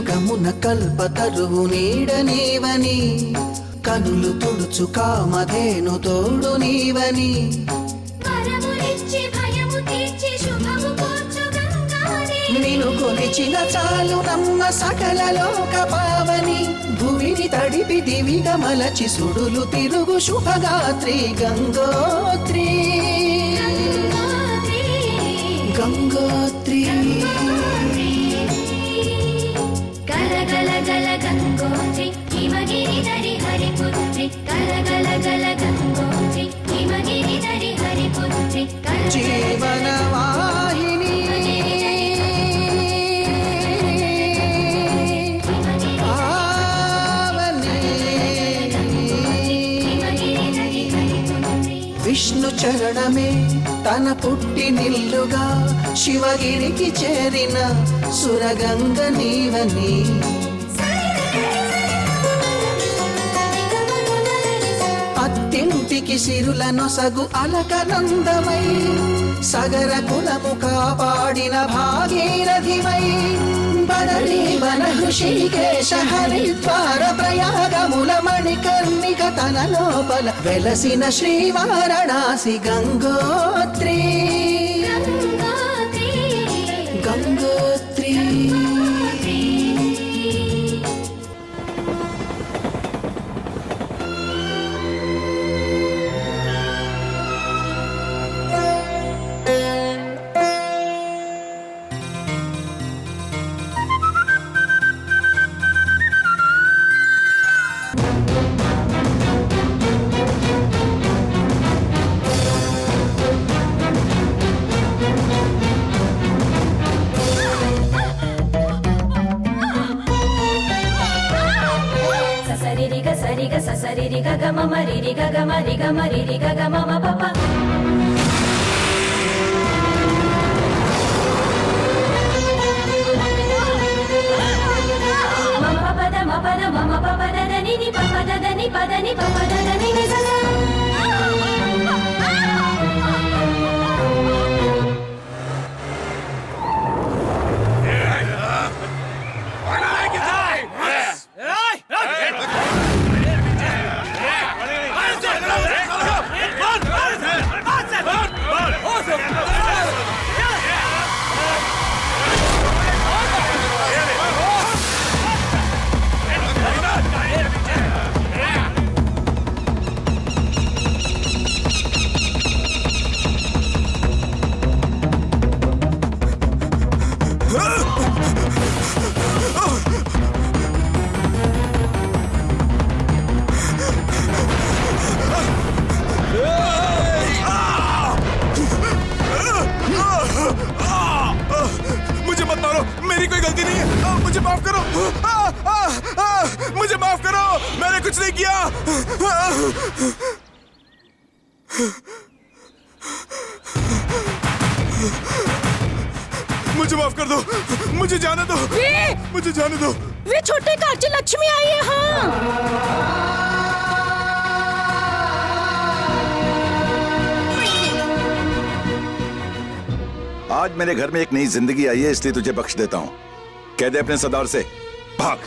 కలియుగమున కల్పతరువు నీడ నీవని, కనులు తుడుచు కామధేను తోడు నీవని, నిను కొలిచిన చాలు నమ్మ సకల లోక పావని, భూమిని తడిపి దివిగా మలచి సుడులు తిరుగు శుభగాత్రి గంగోత్రి గంగోత్రి. గల గల గంగోత్రి హిమగిరిధరి హరిపుత్రి, గల గల గల గంగోత్రి హిమగిరిధరి హరిపుత్రి, జీవనవాహిని విష్ణు చరణమే తన పుట్టి నిల్లుగా, శివగిరికి చేరిన సురగంగ నీవని, అత్తింటికి సిరులను సగు అలకనందమై, సగర కులము కాపాడిన భాగీరథివై, బదరీవన హృషికేశ హరిద్వార ప్రయాగముల మణికర్ణిక తన లోపల వెలసిన శ్రీవారణాసి గంగోత్రి గంగోత్రి. సరిరి గగ మమ రిరి గగ మరి గ మరి రి గగ మమ పప, మమ పద మపద మమ పపద దని ని పపద దని పదని పపద దని ని స. मुझे माफ करो, मैंने कुछ नहीं किया। मुझे माफ कर दो, मुझे जाने दो, मुझे जाने दो। वे छोटे काची लक्ष्मी आई है। हाँ आज मेरे घर में एक नई जिंदगी आई है, इसलिए तुझे बख्श देता हूँ। कह दे अपने सरदार से भाग।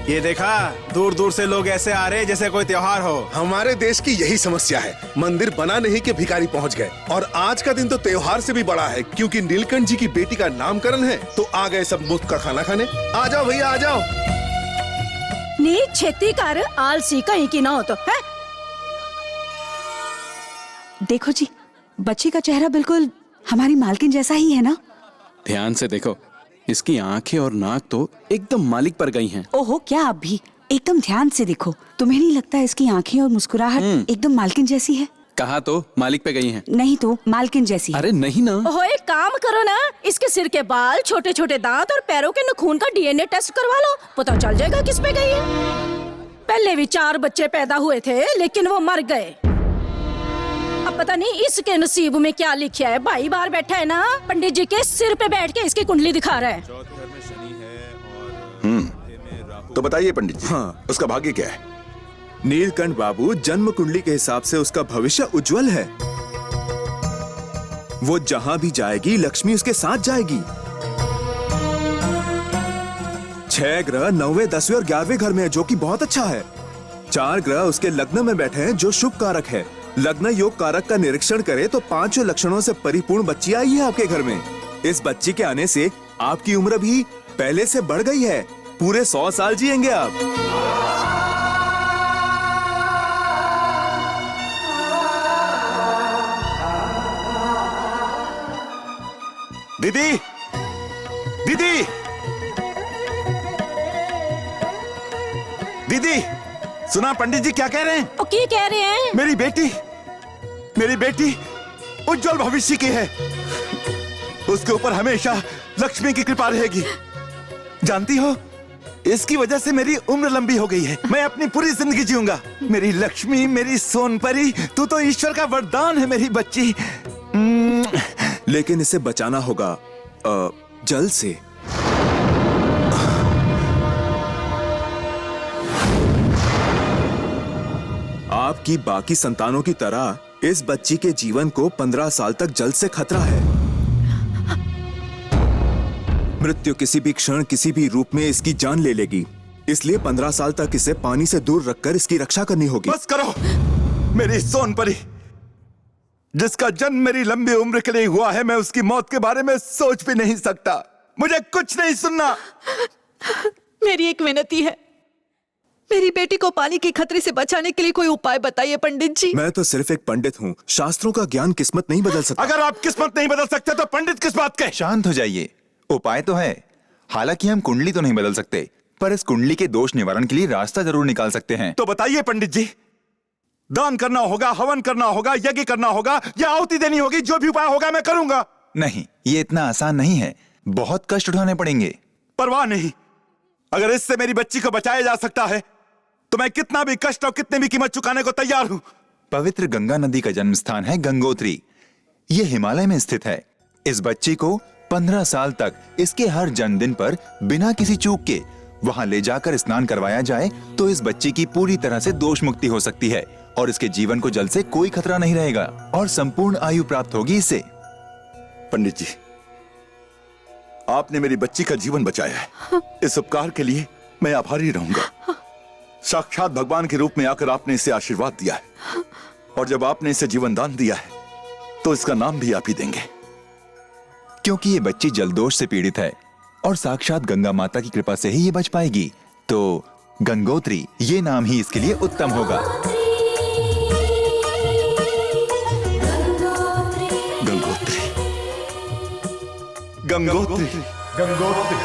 ये देखा, दूर दूर से लोग ऐसे आ रहे हैं जैसे कोई त्योहार हो। हमारे देश की यही समस्या है, मंदिर बना नहीं कि भिखारी पहुंच गए। और आज का दिन तो त्योहार से भी बड़ा है, क्योंकि नीलकंठ जी की बेटी का नामकरण है। तो आ गए सब मुफ्त का खाना खाने। आ जाओ भैया, आ जाओ। नी छेती कर, आलसी कहीं की ना हो तो है। देखो जी, बच्ची का चेहरा बिल्कुल हमारी मालकिन जैसा ही है ना। ध्यान से देखो, इसकी आंखें और नाक तो एकदम मालिक पर गई हैं। ओहो, क्या आप भी एकदम ध्यान से देखो। तुम्हें नहीं लगता इसकी आंखें और मुस्कुराहट एकदम मालकिन जैसी है? कहा तो मालिक पे गई हैं। नहीं तो मालकिन जैसी है। अरे नहीं ना। ओहो, एक काम करो ना, इसके सिर के बाल, छोटे छोटे दांत और पैरों के नखून का डीएनए टेस्ट करवा लो, पता चल जाएगा किस पे गई है। पहले भी 4 बच्चे पैदा हुए थे, लेकिन वो मर गए। अब पता नहीं इसके नसीब में क्या लिखा है। भाई बाहर बैठा है ना, पंडित जी के सिर पे बैठ के इसकी कुंडली दिखा रहा है। तो बताइए पंडित जी, उसका भाग्य क्या है? नीलकंठ बाबू, जन्म कुंडली के हिसाब से उसका भविष्य उज्जवल है। वो जहां भी जाएगी लक्ष्मी उसके साथ जाएगी। 6 ग्रह 9वें 10वें और 11वें घर में है, जो कि बहुत अच्छा है। 4 ग्रह उसके लग्न में बैठे हैं, जो शुभ कारक है। लग्न योग कारक का निरीक्षण करे तो 5 लक्षणों से परिपूर्ण बच्ची आई है आपके घर में। इस बच्ची के आने से आपकी उम्र भी पहले से बढ़ गई है। पूरे 100 साल जिएंगे आप। दीदी, दीदी, दीदी, सुना पंडित जी क्या कह रहे हैं? और क्या कह रहे हैं? मेरी बेटी उज्जवल भविष्य की है। उसके ऊपर हमेशा लक्ष्मी की कृपा रहेगी। जानती हो, इसकी वजह से मेरी उम्र लंबी हो गई है। मैं अपनी पूरी जिंदगी जीऊंगा। मेरी लक्ष्मी, मेरी सोनपरी, तू तो ईश्वर का वरदान है मेरी बच्ची। लेकिन इसे बचाना होगा जल से। आपकी बाकी संतानों की तरह इस बच्ची के जीवन को 15 साल तक जल से खतरा है। मृत्यु किसी भी क्षण किसी भी रूप में इसकी जान ले लेगी। इसलिए 15 साल तक इसे पानी से दूर रखकर इसकी रक्षा करनी होगी। बस करो मेरी सोनपरी। जिसका जन्म मेरी लंबी उम्र के लिए हुआ है, मैं उसकी मौत के बारे में सोच भी नहीं सकता। मुझे कुछ नहीं सुनना। मेरी एक विनती है, मेरी बेटी को पानी के खतरे से बचाने के लिए कोई उपाय बताइए पंडित जी। मैं तो सिर्फ एक पंडित हूँ, शास्त्रों का ज्ञान किस्मत नहीं बदल सकता। अगर आप किस्मत नहीं बदल सकते तो पंडित किस बात के? शांत हो जाइए, उपाय तो है। हालांकि हम कुंडली तो नहीं बदल सकते, पर इस कुंडली के दोष निवारण के लिए रास्ता जरूर निकाल सकते हैं। तो बताइए पंडित जी, दान करना होगा, हवन करना होगा, यज्ञ करना होगा या आहुति देनी होगी? जो भी उपाय होगा मैं करूंगा। नहीं, ये इतना आसान नहीं है, बहुत कष्ट उठाने पड़ेंगे। परवाह नहीं, अगर इससे मेरी बच्ची को बचाया जा सकता है तो मैं कितना भी कष्ट और कितनी भी कीमत चुकाने को तैयार हूं। पवित्र गंगा नदी का जन्म स्थान है गंगोत्री। ये हिमालय में स्थित है। इस बच्ची को 15 साल तक इसके हर जन्मदिन पर बिना किसी चूक के वहां ले जाकर स्नान करवाया जाए तो इस बच्ची की पूरी तरह से दोष मुक्ति हो सकती है और इसके जीवन को जल से कोई खतरा नहीं रहेगा और संपूर्ण आयु प्राप्त होगी इससे। पंडित जी, आपने मेरी बच्ची का जीवन बचाया है। इस उपकार के लिए मैं आभारी रहूंगा। साक्षात भगवान के रूप में आकर आपने इसे आशीर्वाद दिया है और जब आपने इसे जीवन दान दिया है तो इसका नाम भी आप ही देंगे। क्योंकि ये बच्ची जलदोष से पीड़ित है और साक्षात गंगा माता की कृपा से ही ये बच पाएगी, तो गंगोत्री ये नाम ही इसके लिए उत्तम होगा। गंगोत्री, गंगोत्री, गंगोत्री,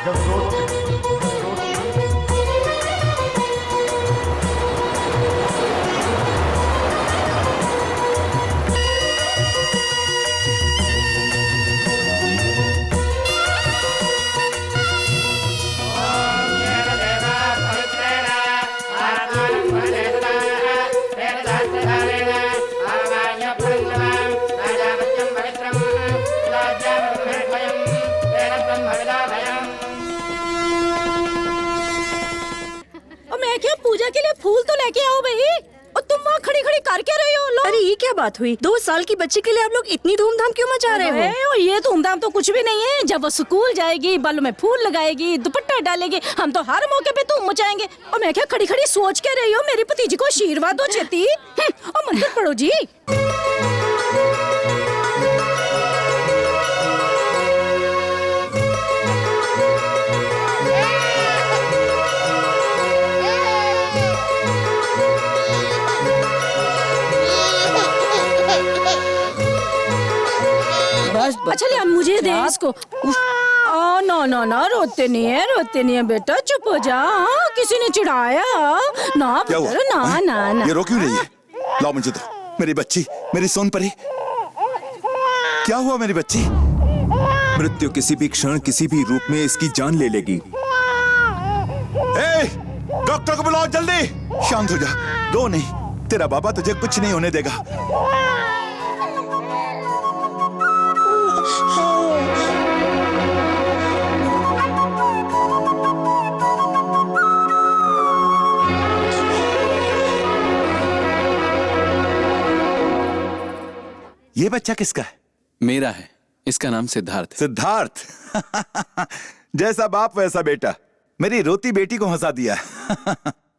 गंगोत्री। पूजा के लिए फूल तो लेके आओ भाई। और तुम वहाँ खड़ी खड़ी कर क्या रही हो लोग? अरे ये क्या बात हुई? 2 साल की बच्ची के लिए आप लोग इतनी धूमधाम क्यों मचा रहे हो? और ये धूमधाम तो कुछ भी नहीं है। जब वो स्कूल जाएगी, बालों में फूल लगाएगी, दुपट्टा डालेगी, हम तो हर मौके पे धूम मचाएंगे। और मैं क्या खड़ी खड़ी सोच के रही हो? मेरी भतीजी को आशीर्वाद दो छेती। और मंदिर पढ़ो जी। अच्छा लिया मुझे दे इसको। नो नो ना, रोते नहीं है बेटा, चुप हो जा। किसी ने चिढ़ाया ना पुत्र, ना ना ना। ये रो क्यों रही है? लाओ मुझे दो। मेरी बच्ची, मेरी सोनपरी, क्या हुआ मेरी बच्ची? मृत्यु किसी भी क्षण किसी भी रूप में इसकी जान ले लेगी। डॉक्टर को बुलाओ जल्दी। शांत हो जा, रो नहीं। तेरा बाबा तुझे कुछ नहीं होने देगा। ये बच्चा किसका है? मेरा है, इसका नाम सिद्धार्थ है। सिद्धार्थ जैसा बाप वैसा बेटा, मेरी रोती बेटी को हंसा दिया।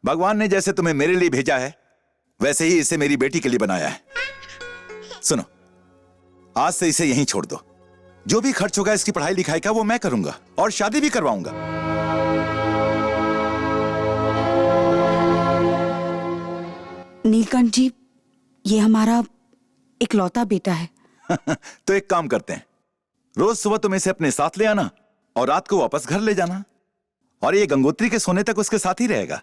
भगवान ने जैसे तुम्हें मेरे लिए भेजा है वैसे ही इसे मेरी बेटी के लिए बनाया है। सुनो, आज से इसे यहीं छोड़ दो। जो भी खर्च होगा इसकी पढ़ाई लिखाई का वो मैं करूंगा और शादी भी करवाऊंगा। नीलकंठ जी, ये हमारा इकलौता बेटा है। तो एक काम करते हैं, रोज सुबह तुम इसे अपने साथ ले आना और रात को वापस घर ले जाना, और ये गंगोत्री के सोने तक उसके साथ ही रहेगा।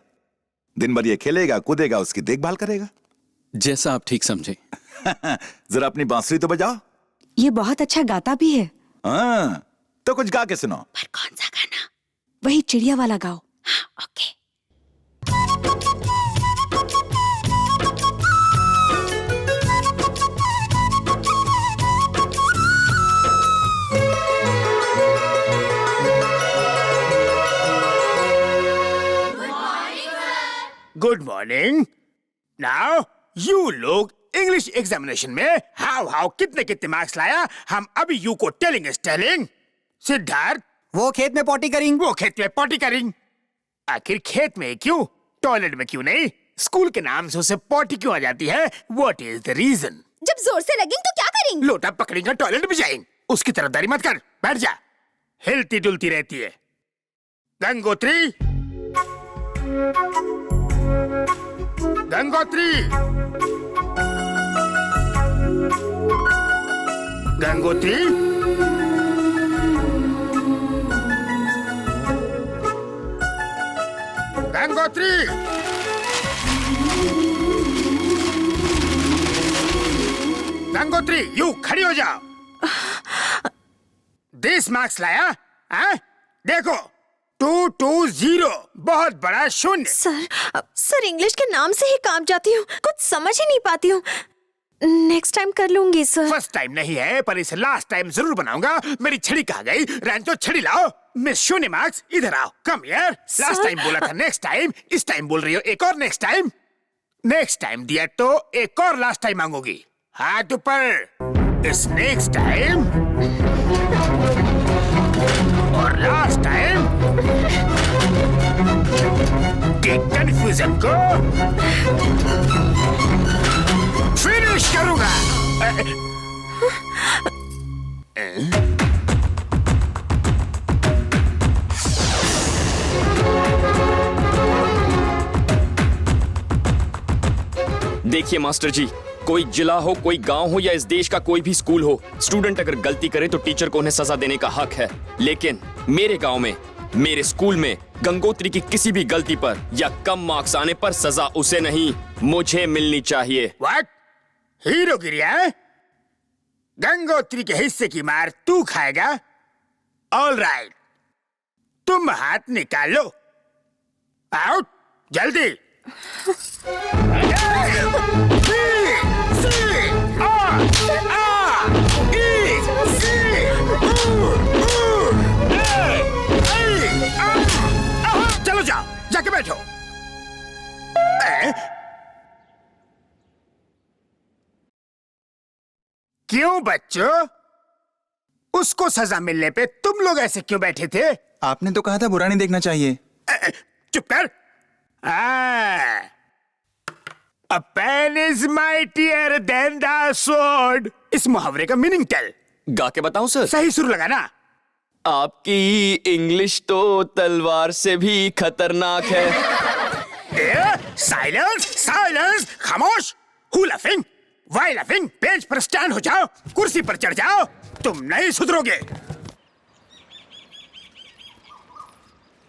दिन भर ये खेलेगा कूदेगा, उसकी देखभाल करेगा। जैसा आप ठीक समझे। जरा अपनी बांसुरी तो बजाओ। ये बहुत अच्छा गाता भी है। हाँ, तो कुछ गा के सुनाओ। पर कौन सा गाना? वही चिड़िया वाला गाओ। हाँ, okay. Good morning. Now you लोग इंग्लिश एग्जामिनेशन में हाउ कितने कितने मार्क्स लाया, हम अभी यू को टेलिंग इज टेलिंग। सिद्धार्थ, वो खेत में पॉटी करेंगे। वो खेत में पॉटी करेंगे। आखिर खेत में क्यों, टॉयलेट में क्यों नहीं? स्कूल के नाम से उसे पॉटी क्यों आ जाती है? What is the reason? जब जोर से लगेंगे तो क्या करेंगे? लोटा पकड़ेंगे, टॉयलेट में जाएंगे। उसकी तरफदारी मत कर, बैठ जा। हिलती डुलती रहती है। गंगोत्री, गंगोत्री, गंगोत्री, गंगोत्री, गंगोत्री, यू खड़ी हो जाओ। 10 मार्क्स लाया? देखो 220, बहुत बड़ा शून्य। सर इंग्लिश के नाम से ही कांप जाती हूँ, कुछ समझ ही नहीं पाती हूँ। नेक्स्ट टाइम कर लूंगी सर। फर्स्ट टाइम नहीं है, पर इसे लास्ट टाइम जरूर बनाऊंगा। मेरी छड़ी कहाँ गई? रैंचो छड़ी लाओ। मिस शून्य मार्क्स, इधर आओ। कम यार, लास्ट टाइम बोला था नेक्स्ट टाइम, इस टाइम बोल रही हो एक और नेक्स्ट टाइम। नेक्स्ट टाइम दिया तो एक और लास्ट टाइम मांगोगी। हाथ ऊपर। इस नेक्स्ट टाइम और लास्ट टाइम के कंफ्यूजन को फिनिश करूंगा। देखिए मास्टर जी, कोई जिला हो, कोई गांव हो या इस देश का कोई भी स्कूल हो, स्टूडेंट अगर गलती करे तो टीचर को उन्हें सजा देने का हक है। लेकिन मेरे गांव में, मेरे स्कूल में गंगोत्री की किसी भी गलती पर या कम मार्क्स आने पर सजा उसे नहीं, मुझे मिलनी चाहिए। व्हाट? हीरोगिरी है? गंगोत्री के हिस्से की मार तू खाएगा? ऑलराइट, तुम हाथ निकालो। आउट, जल्दी। चलो जाओ, जाके बैठो। क्यों बच्चों, उसको सजा मिलने पे तुम लोग ऐसे क्यों बैठे थे? आपने तो कहा था बुरा नहीं देखना चाहिए। चुप कर। A pen is mightier than the sword. इस मुहावरे का मीनिंग टेल। गा के बताऊं सर? सही सुर लगाना। आपकी इंग्लिश तो तलवार से भी खतरनाक है। साइलेंस, साइलेंस, खामोश। Who laughing? Why laughing? Page पर स्टैंड हो जाओ, कुर्सी पर चढ़ जाओ, तुम नहीं सुधरोगे।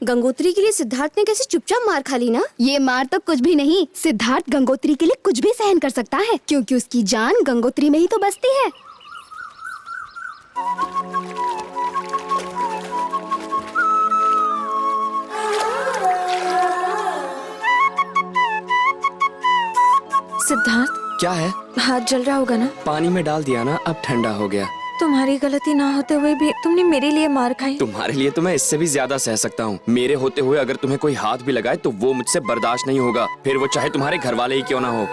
गंगोत्री के लिए सिद्धार्थ ने कैसे चुपचाप मार खा ली ना? ये मार तो कुछ भी नहीं, सिद्धार्थ गंगोत्री के लिए कुछ भी सहन कर सकता है, क्योंकि उसकी जान गंगोत्री में ही तो बसती है। सिद्धार्थ, क्या है? हाथ जल रहा होगा ना? पानी में डाल दिया ना, अब ठंडा हो गया। तुम्हारी गलती ना होते हुए भी तुमने मेरे लिए मार खाई। तुम्हारे लिए तो मैं इससे भी ज्यादा सह सकता हूँ। मेरे होते हुए अगर तुम्हें कोई हाथ भी लगाए तो वो मुझसे बर्दाश्त नहीं होगा, फिर वो चाहे तुम्हारे घर वाले ही क्यों ना हो।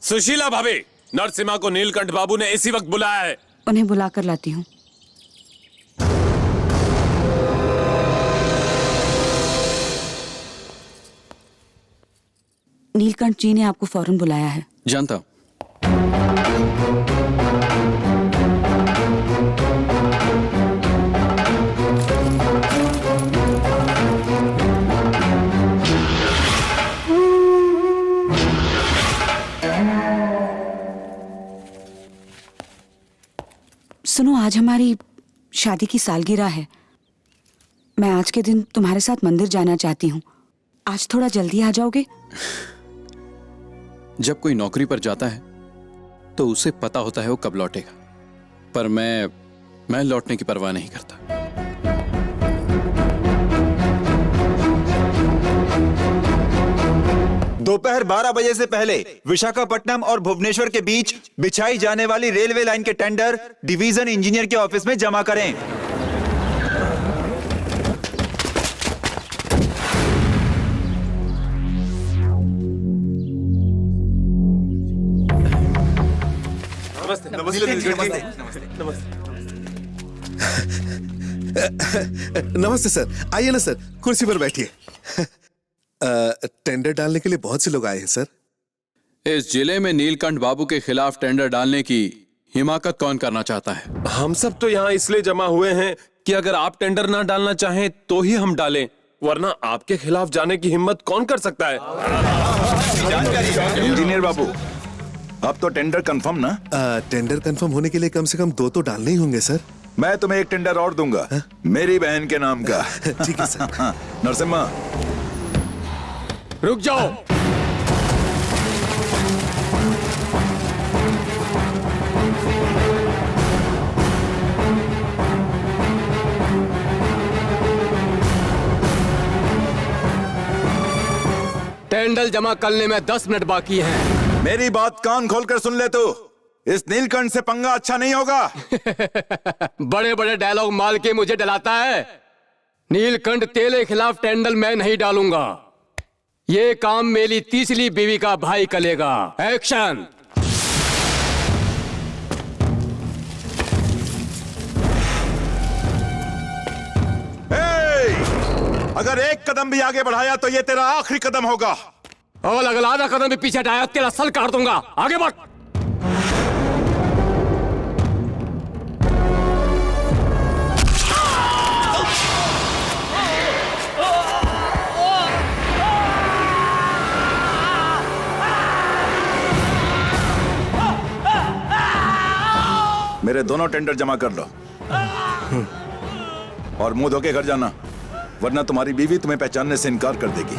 सुशीला भाभी, नरसिम्हा को नीलकंठ बाबू ने इसी वक्त बुलाया है। उन्हें बुलाकर लाती हूँ। नीलकंठ जी ने आपको फौरन बुलाया है। जानता हूँ। सुनो, आज हमारी शादी की सालगिरह है। मैं आज के दिन तुम्हारे साथ मंदिर जाना चाहती हूँ। आज थोड़ा जल्दी आ जाओगे? जब कोई नौकरी पर जाता है तो उसे पता होता है वो कब लौटेगा, पर मैं लौटने की परवाह नहीं करता। दोपहर 12 बजे से पहले विशाखापट्टनम और भुवनेश्वर के बीच बिछाई जाने वाली रेलवे लाइन के टेंडर डिवीजन इंजीनियर के ऑफिस में जमा करें। नमस्ते सर, आइए ना सर, कुर्सी पर बैठिए। टेंडर डालने के लिए बहुत से लोग आए हैं सर। इस जिले में नीलकंठ बाबू के खिलाफ टेंडर डालने की हिमाकत कौन करना चाहता है? हम सब तो यहाँ इसलिए जमा हुए हैं कि अगर आप टेंडर ना डालना चाहें तो ही हम डालें, वरना आपके खिलाफ जाने की हिम्मत कौन कर सकता है? इंजीनियर बाबू, अब तो टेंडर कंफर्म ना? टेंडर कंफर्म होने के लिए कम से कम 2 तो डालने ही होंगे सर। मैं तुम्हें एक टेंडर और दूंगा, मेरी बहन के नाम का। ठीक है सर। नरसिम्हा, रुक जाओ। टेंडर जमा करने में 10 मिनट बाकी हैं। मेरी बात कान खोलकर सुन ले तू। इस नीलकंठ से पंगा अच्छा नहीं होगा। बड़े बड़े डायलॉग मार के मुझे डराता है। नीलकंठ तेरे खिलाफ टेंडर मैं नहीं डालूंगा। ये काम मेरी तीसरी बीवी का भाई करेगा। एक्शन। अगर एक कदम भी आगे बढ़ाया तो ये तेरा आखिरी कदम होगा। और अगर आधा कदम भी पीछे हटाया तेरा सर काट दूंगा। आगे बढ़। मेरे दोनों टेंडर जमा कर लो और मुंह धो के घर जाना, वरना तुम्हारी बीवी तुम्हें पहचानने से इनकार कर देगी।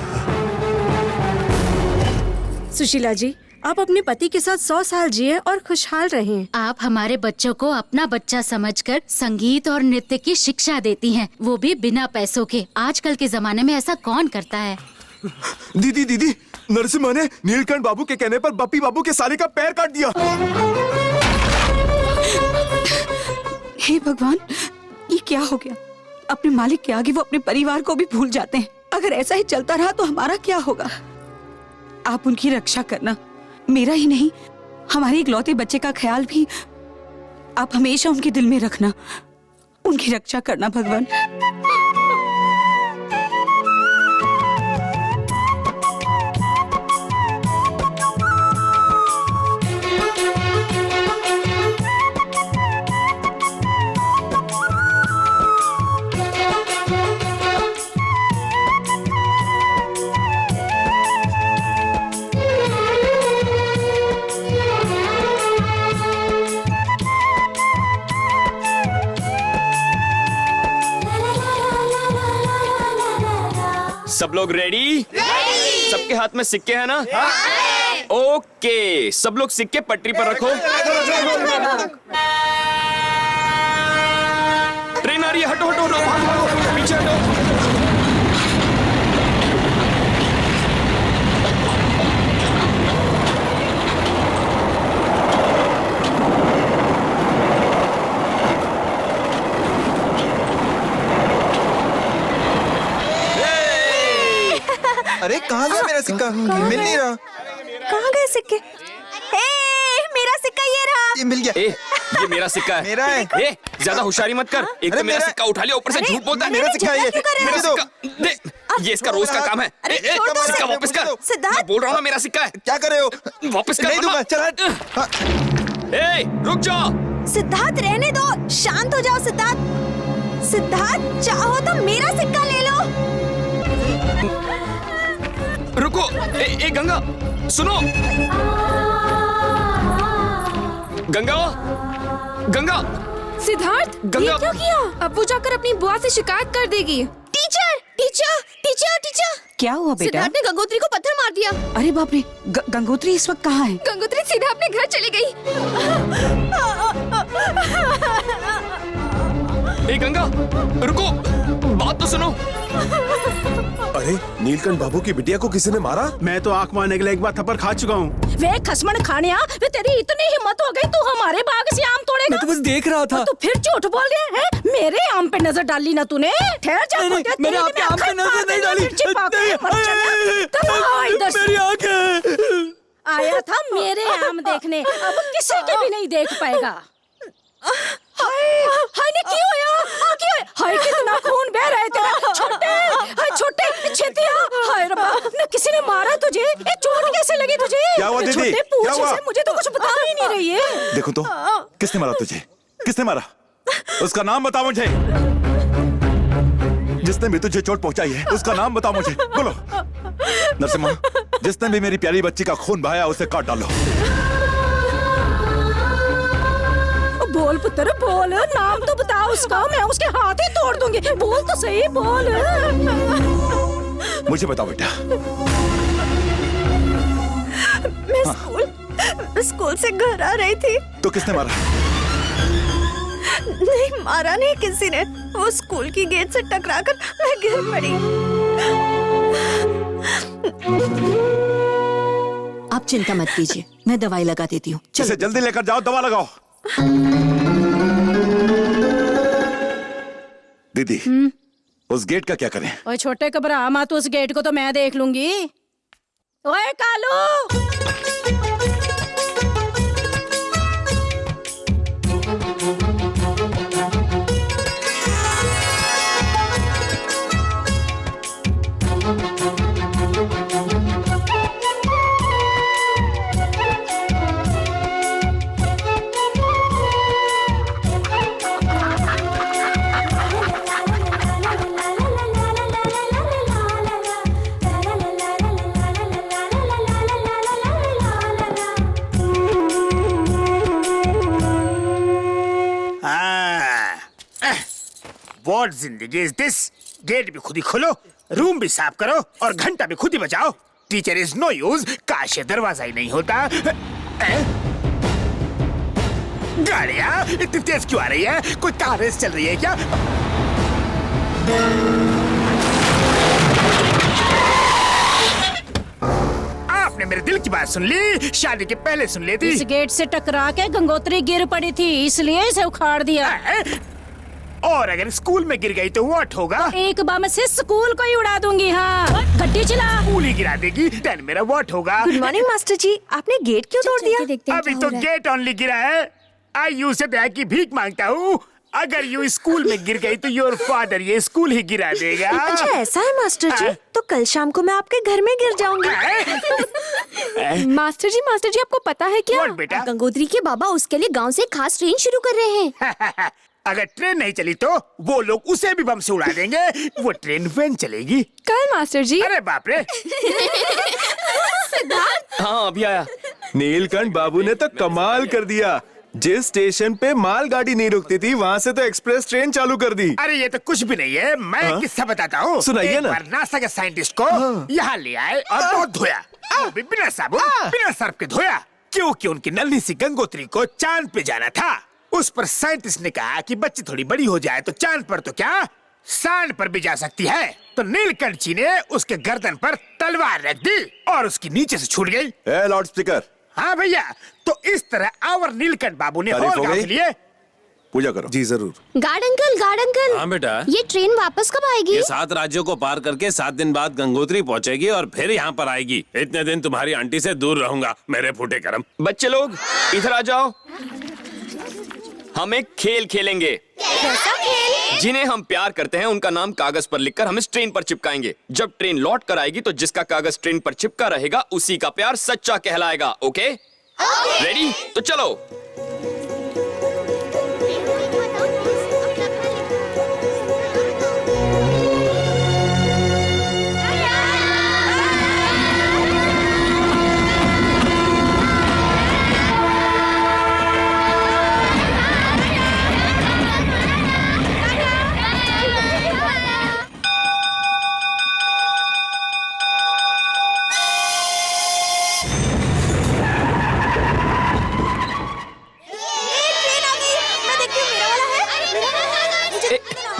सुशीला जी, आप अपने पति के साथ 100 साल जिए और खुशहाल रहें। आप हमारे बच्चों को अपना बच्चा समझकर संगीत और नृत्य की शिक्षा देती हैं, वो भी बिना पैसों के। आजकल के जमाने में ऐसा कौन करता है? दीदी, नरसिम्हा ने नीलकंठ बाबू के कहने पर बप्पी बाबू के साले का पैर काट दिया। हे भगवान, ये क्या हो गया? अपने मालिक के आगे वो अपने परिवार को भी भूल जाते हैं। अगर ऐसा ही चलता रहा तो हमारा क्या होगा? आप उनकी रक्षा करना, मेरा ही नहीं हमारे इकलौते बच्चे का ख्याल भी आप हमेशा उनके दिल में रखना। उनकी रक्षा करना भगवान। सब लोग रेडी? सबके हाथ में सिक्के हैं ना? ओके, सब लोग सिक्के पटरी पर रखो। ट्रेन आ रही है, हटो हटो हटो, पीछे हटो। अरे कहाँ गया मेरा सिक्का? मिल नहीं रहा। कहाँ गए सिक्के? हे ये मिल गया। ये मेरा सिक्का है। मेरा है। ज्यादा होशियारी मत कर। एक तो मेरा सिक्का उठा लिया, ऊपर से झूठ बोलता है। मेरा सिक्का है ये। मेरा सिक्का दे। ये इसका रोज का काम है। सिक्का वापस कर। मैं बोल रहा हूँ ना, मेरा सिक्का है। क्या कर रहे हो? वापस कर। नहीं दूंगा, चल। रुक जाओ। सिद्धार्थ रहने दो, शांत हो जाओ सिद्धार्थ। सिद्धार्थ चाहो तो मेरा सिक्का ले लो। रुको। गंगा सुनो। गंगा गंगा सिद्धार्थ, गंगा। ये क्या किया? अब वो जाकर अपनी बुआ से शिकायत कर देगी। टीचर टीचर टीचर टीचर, क्या हुआ बेटा? सिद्धार्थ ने गंगोत्री को पत्थर मार दिया। अरे बाप रे, गंगोत्री इस वक्त कहाँ है? गंगोत्री सीधा अपने घर चली गई। गंगा रुको, बात तो सुनो। अरे नीलकंठ बाबू की बिटिया को किसी ने मारा? मैं तो आंख मारने के लिए एक बार थप्पड़ खा चुका हूँ। वे खसमन खानिया, वे तेरी इतनी हिम्मत हो गई, तू हमारे बाग से आम तोड़ेगा? मैं तो बस देख रहा था। तू फिर झूठ बोल रहा है? मेरे आम पे नजर डाली ना तूने? ठहर जा। मैंने आपके आम पे नजर नहीं डाली। मेरी आंखें। आया था मेरे आम देखने, अब किसी के भी नहीं देख पाएगा। हाय ने क्यों होया? हाय कितना खून बह रहा है तेरा। छोटे, हाय छोटे, छेतिया। हाय रब्बा, न किसी ने मारा तुझे? ये चोट कैसे लगी तुझे? क्या हुआ दीदी? छोटे, पूछ क्या हुआ? से, मुझे तो कुछ बता ही नहीं रही है। देखो तो, किसने मारा तुझे? किसने मारा? उसका नाम बताओ मुझे। जिसने भी तुझे चोट पहुंचाई है, उसका नाम बताओ मुझे। बोलो। नरसिम्हा, जिसने भी मेरी प्यारी बच्ची का खून बहाया, उसे काट डालो। बोल पुत्र बोल, नाम तो बता उसका, मैं उसके हाथ ही तोड़ दूंगी। बोल तो सही, बोल। मुझे बताओ बेटा। मैं स्कूल से घर आ रही थी। तो किसने मारा? नहीं, मारा नहीं किसी ने। वो स्कूल की गेट से टकराकर मैं गिर पड़ी। आप चिंता मत कीजिए, मैं दवाई लगा देती हूँ। इसे जल्दी लेकर जाओ, दवा लगाओ। दीदी, उस गेट का क्या करें? ओए छोटे, घबरा मत, उस गेट को तो मैं देख लूंगी। ओए कालू। What जिंदगी is this? गेट भी खुद ही खोलो, रूम भी साफ करो और घंटा भी खुद ही बजाओ। टीचर इज नो यूज, काश ये दरवाजा ही नहीं होता। गाड़ियाँ इतनी तेज क्यों आ रही है? कोई कार रेस चल रही है क्या? आपने मेरे दिल की बात सुन ली, शादी के पहले सुन लेती। इस गेट से टकरा के गंगोत्री गिर पड़ी थी, इसलिए इसे उखाड़ दिया। और अगर स्कूल में गिर गई तो व्हाट होगा? एक बम से स्कूल को ही उड़ा दूंगी। हाँ, गड्डी चला। स्कूल ही गिरा देगी, देन मेरा व्हाट होगा? गुड मॉर्निंग मास्टर जी, आपने गेट क्यों तोड़ दिया? अभी तो गेट ओनली गिरा है। आई यू से दया की भीख मांगता हूँ। अगर यू स्कूल में गिर गई तो योर फादर ये स्कूल ही गिरा देगा। अच्छा ऐसा है मास्टर जी, तो कल शाम को मैं आपके घर में गिर जाऊंगी। मास्टर जी आपको पता है क्या? बेटा? गंगोत्री के बाबा उसके लिए गांव से खास ट्रेन शुरू कर रहे हैं। अगर ट्रेन नहीं चली तो वो लोग उसे भी बम से उड़ा देंगे। वो ट्रेन वैन चलेगी कल मास्टर जी। अरे बाप रे। सिद्धार्थ, हाँ अभी आया। नीलकंठ बाबू ने तो कमाल कर दिया। जिस स्टेशन पे माल गाड़ी नहीं रुकती थी, वहाँ से तो एक्सप्रेस ट्रेन चालू कर दी। अरे ये तो कुछ भी नहीं है, मैं किस्सा बताता हूँ। सुनाइए ना। एक बार नासा के साइंटिस्ट को यहाँ ले आए और बहुत धोया, वो भी बिना साबुन बिना सर्फ के धोया, क्योंकि उनकी नन्ही सी गंगोत्री को चांद पे जाना था। उस पर साइंटिस्ट ने कहा कि बच्ची थोड़ी बड़ी हो जाए तो चांद पर तो क्या सांड पर भी जा सकती है। तो नीलकंठ जी ने उसके गर्दन पर तलवार रख दी और उसकी नीचे से छूट गई। Loud speaker. हाँ भैया, तो इस तरह आवर नीलकंठ बाबू ने होल गांव के लिए पूजा करो। जी जरूर। Guard uncle. हाँ बेटा, ये ट्रेन वापस कब आएगी? ये 7 राज्यों को पार करके 7 दिन बाद गंगोत्री पहुंचेगी और फिर यहाँ पर आएगी। इतने दिन तुम्हारी आंटी से दूर रहूंगा, मेरे फूटे करम। बच्चे लोग इधर आ जाओ। हम एक खेल खेलेंगे। कैसा खेल? जिन्हें हम प्यार करते हैं उनका नाम कागज पर लिखकर हम इस ट्रेन पर चिपकाएंगे। जब ट्रेन लौट कर आएगी तो जिसका कागज ट्रेन पर चिपका रहेगा उसी का प्यार सच्चा कहलाएगा। ओके? रेडी? तो चलो।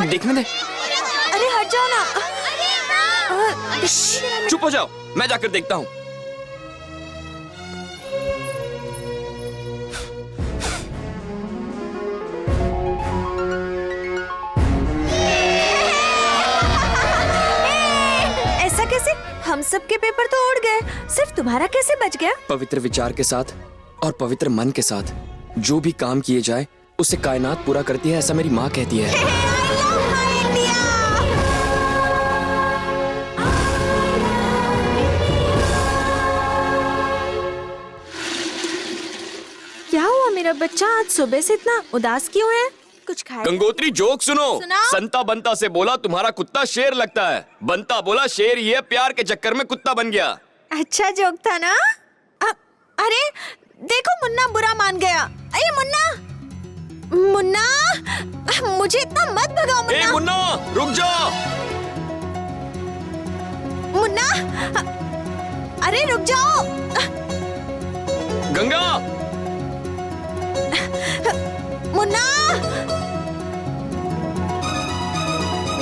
देखने दे। अरे हट जाओ ना। चुप हो जाओ, मैं जाकर देखता हूँ। ऐसा कैसे? हम सब के पेपर तो उड़ गए, सिर्फ तुम्हारा कैसे बच गया? पवित्र विचार के साथ और पवित्र मन के साथ जो भी काम किए जाए उससे कायनात पूरा करती है, ऐसा मेरी माँ कहती है। क्या हुआ मेरा बच्चा, आज सुबह से इतना उदास क्यों है? कुछ खाया? गंगोत्री जोक सुनो। सुनाओ। संता बंता से बोला तुम्हारा कुत्ता शेर लगता है। बंता बोला शेर ही है, प्यार के चक्कर में कुत्ता बन गया। अच्छा जोक था ना? अरे देखो मुन्ना बुरा मान गया। अरे मुन्ना, मुन्ना मुझे इतना मत भगाओ मुन्ना। ए मुन्ना रुक जा। मुन्ना अरे रुक जाओ। गंगा मुन्ना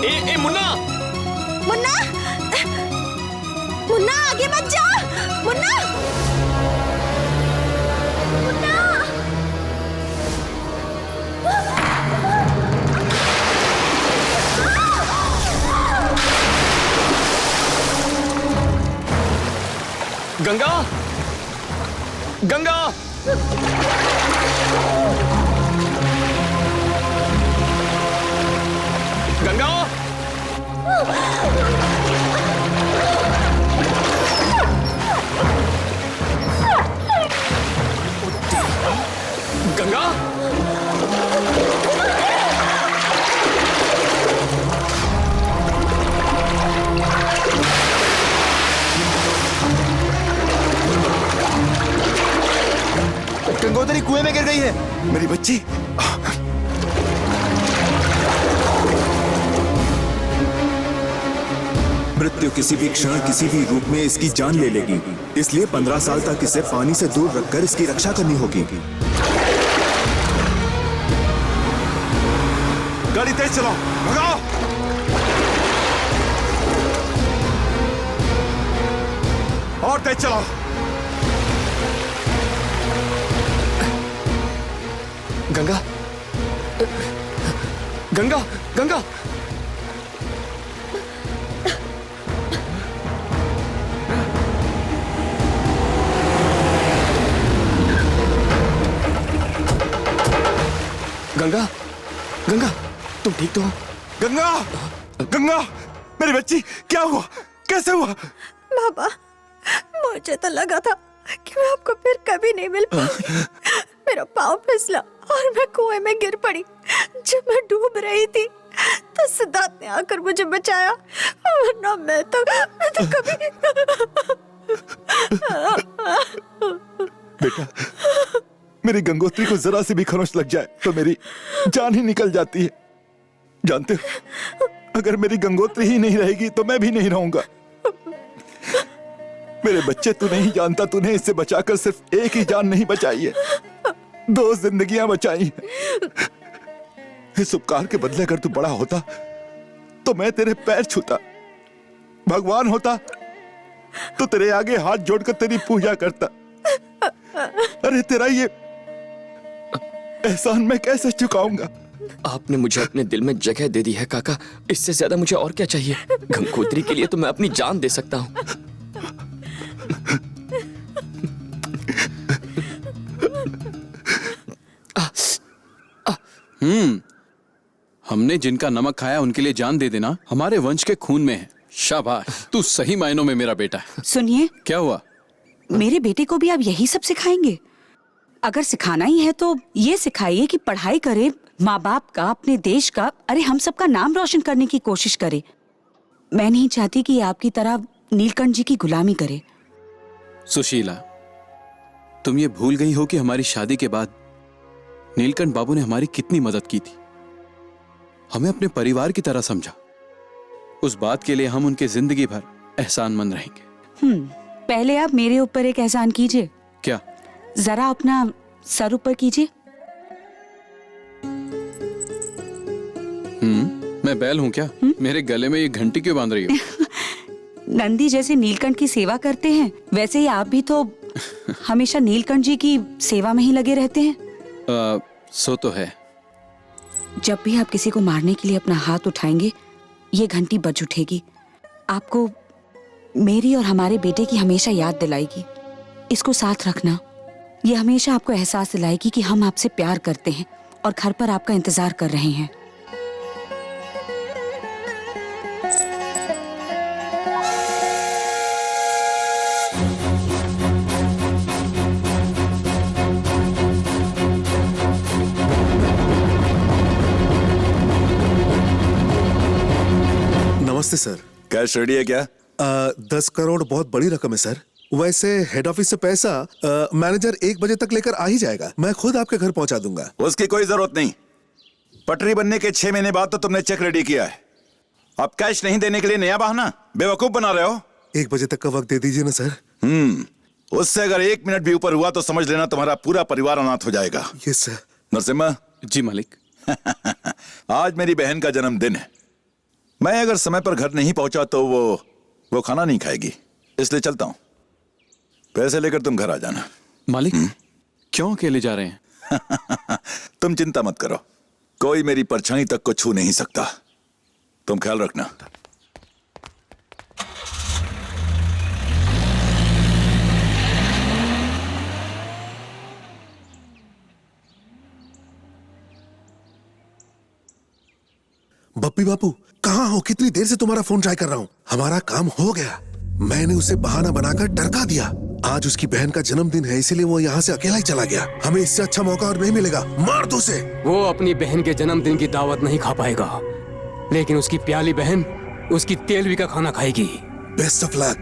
ए मुन्ना मुन्ना मुन्ना आगे मत जा। मुन्ना मुन्ना गंगा गंगा गंगा गंगा गंगोत्री कुएं में गिर गई है मेरी बच्ची। मृत्यु किसी भी क्षण किसी भी रूप में इसकी जान ले लेगी, इसलिए 15 साल तक इसे पानी से दूर रखकर इसकी रक्षा करनी होगी। गाड़ी तेज चलाओ, भगाओ। और तेज चलाओ। गंगा गंगा गंगा गंगा गंगा तुम ठीक तो हो? गंगा गंगा मेरी बच्ची, क्या हुआ, कैसे हुआ? बाबा मुझे तो लगा था कि मैं आपको फिर कभी नहीं मिल पाऊंगी। मेरा पाँव फिसला और मैं कुएं में गिर पड़ी। जब मैं डूब रही थी तो सिद्धार्थ ने आकर मुझे बचाया, वरना मैं तो कभी बेटा, मेरी गंगोत्री को जरा सी भी खरोंच लग जाए तो मेरी जान ही निकल जाती है। जानते हो, अगर मेरी गंगोत्री ही नहीं रहेगी तो मैं भी नहीं रहूंगा। मेरे बच्चे, तू नहीं जानता, तूने इससे बचाकर सिर्फ एक ही जान नहीं बचाई है, 2 जिंदगियां बचाई हैं। इस उपकार के बदले अगर तू बड़ा होता तो मैं तेरे पैर छूता, भगवान होता तो तेरे आगे हाथ जोड़कर तेरी पूजा करता। अरे तेरा ये एहसान मैं कैसे चुकाऊंगा? आपने मुझे अपने दिल में जगह दे दी है काका, इससे ज्यादा मुझे और क्या चाहिए? गंगोत्री के लिए तो मैं अपनी जान दे सकता हूँ। हमने जिनका नमक खाया उनके लिए जान दे देना हमारे वंश के खून में है। शाबाश, तू सही मायनों में मेरा बेटा है। सुनिए, क्या हुआ? मेरे बेटे को भी आप यही सब सिखाएंगे? अगर सिखाना ही है तो ये सिखाइए कि पढ़ाई करे, माँ बाप का, अपने देश का, अरे हम सबका नाम रोशन करने की कोशिश करे। मैं नहीं चाहती कि आपकी तरह नीलकंठ जी की गुलामी करे। सुशीला, तुम ये भूल गई हो कि हमारी शादी के बाद नीलकंठ बाबू ने हमारी कितनी मदद की थी। हमें अपने परिवार की तरह समझा। उस बात के लिए हम उनके जिंदगी भर एहसानमंद रहेंगे। पहले आप मेरे ऊपर एक एहसान कीजिए। क्या? जरा अपना सर ऊपर कीजिए। मैं बैल हूं क्या? मेरे गले में ये घंटी क्यों बांध रही हो? नंदी जैसे नीलकंठ की सेवा करते हैं, वैसे ही आप भी तो हमेशा नीलकंठ जी की सेवा में ही लगे रहते हैं। सो तो है। जब भी आप किसी को मारने के लिए अपना हाथ उठाएंगे, ये घंटी बज उठेगी। आपको मेरी और हमारे बेटे की हमेशा याद दिलाएगी। इसको साथ रखना। ये हमेशा आपको एहसास दिलाएगी कि हम आपसे प्यार करते हैं और घर पर आपका इंतजार कर रहे हैं। नमस्ते सर। कैश रेडी है क्या? 10 करोड़ बहुत बड़ी रकम है सर। वैसे हेड ऑफिस से पैसा मैनेजर 1 बजे तक लेकर आ ही जाएगा। मैं खुद आपके घर पहुंचा दूंगा। उसकी कोई जरूरत नहीं। पटरी बनने के 6 महीने बाद तो तुमने चेक रेडी किया है। अब कैश नहीं देने के लिए नया बहाना बेवकूफ बना रहे हो। 1 बजे तक का वक्त दे दीजिए ना सर। उससे अगर 1 मिनट भी ऊपर हुआ तो समझ लेना तुम्हारा पूरा परिवार अनाथ हो जाएगा। Yes sir. नरसिम्हा। जी मालिक। आज मेरी बहन का जन्मदिन है। मैं अगर समय पर घर नहीं पहुंचा तो वो खाना नहीं खाएगी, इसलिए चलता हूं। पैसे लेकर तुम घर आ जाना। मालिक, क्यों अकेले जा रहे हैं? तुम चिंता मत करो, कोई मेरी परछाई तक को छू नहीं सकता। तुम ख्याल रखना। बप्पी बापू कहाँ हो? कितनी देर से तुम्हारा फोन ट्राई कर रहा हूँ। हमारा काम हो गया। मैंने उसे बहाना बनाकर डरका दिया। आज उसकी बहन का जन्मदिन है, इसीलिए वो यहाँ से अकेला ही चला गया। हमें इससे अच्छा मौका और नहीं मिलेगा। मार दो उसे। वो अपनी बहन के जन्मदिन की दावत नहीं खा पाएगा, लेकिन उसकी प्याली बहन उसकी तेलवी का खाना खाएगी। Best of luck.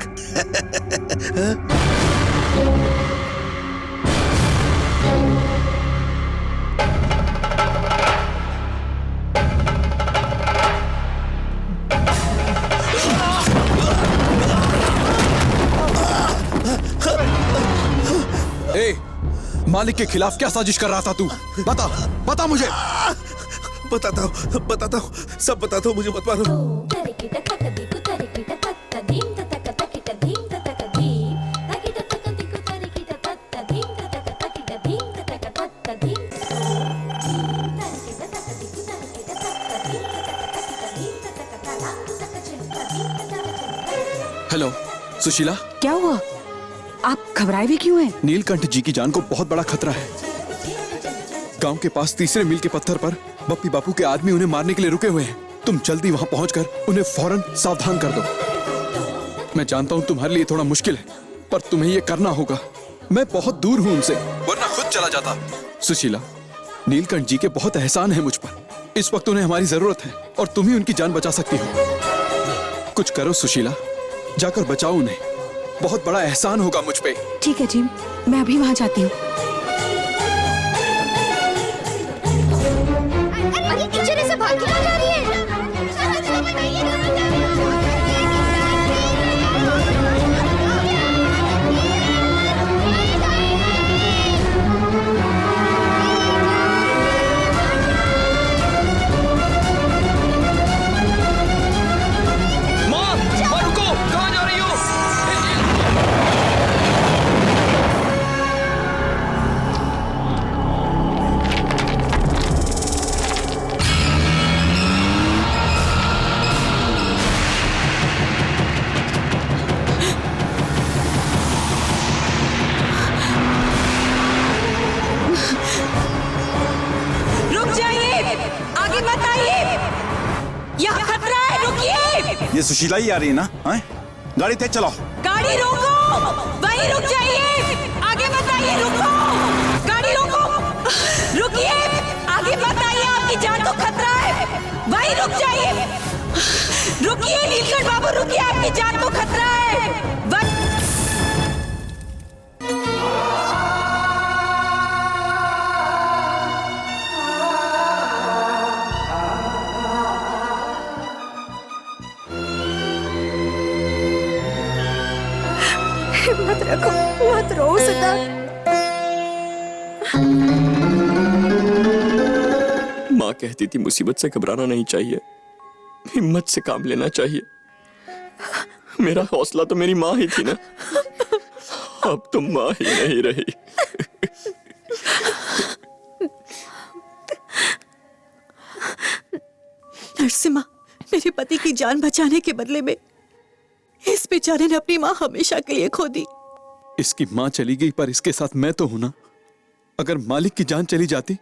मालिक के खिलाफ क्या साजिश कर रहा था तू? बता मुझे। बताता हूँ, सब बताता हूँ, मुझे मत मारो। हेलो सुशीला। क्या हुआ? आप घबराए भी क्यों हैं? नीलकंठ जी की जान को बहुत बड़ा खतरा है। गांव के पास तीसरे मील के पत्थर पर बप्पी बापू के आदमी उन्हें मारने के लिए रुके हुए हैं। तुम जल्दी वहां पहुंचकर उन्हें फौरन सावधान कर दो। मैं जानता हूं तुम्हारे लिए थोड़ा मुश्किल है, पर तुम्हें यह करना होगा। मैं बहुत दूर हूं उनसे, वरना खुद चला जाता। सुशीला, नीलकंठ जी के बहुत एहसान है मुझ पर। इस वक्त उन्हें हमारी जरूरत है और तुम ही उनकी जान बचा सकती हो। कुछ करो सुशीला, जाकर बचाओ उन्हें। बहुत बड़ा एहसान होगा मुझ पे। ठीक है जी, मैं अभी वहां जाती हूँ। अरे टीचर ऐसे भाग क्यों जा रही है? ये सुशीला ही आ रही है ना? हाँ? गाड़ी तेज चलाओ। गाड़ी रोको, वहीं रुक जाइए, आगे मत आइए, रुको, गाड़ी रोको, रुकिए, आगे मत आइए, आपकी जान को खतरा है, वहीं रुक जाइए, रुकिए नीलकंठ बाबू, रुकिए, आपकी जान को खतरा है। हिम्मत रखो, मत रो सिद्धार्थ। माँ कहती थी मुसीबत से घबराना नहीं चाहिए, हिम्मत से काम लेना चाहिए। मेरा हौसला तो मेरी माँ ही थी ना, अब तो माँ ही नहीं रही। नरसिम्हा, मेरे पति की जान बचाने के बदले में इस बेचारे ने अपनी माँ हमेशा के लिए खो दी। इसकी माँ चली गई पर इसके साथ मैं तो हूं ना। अगर मालिक की जान चली जाती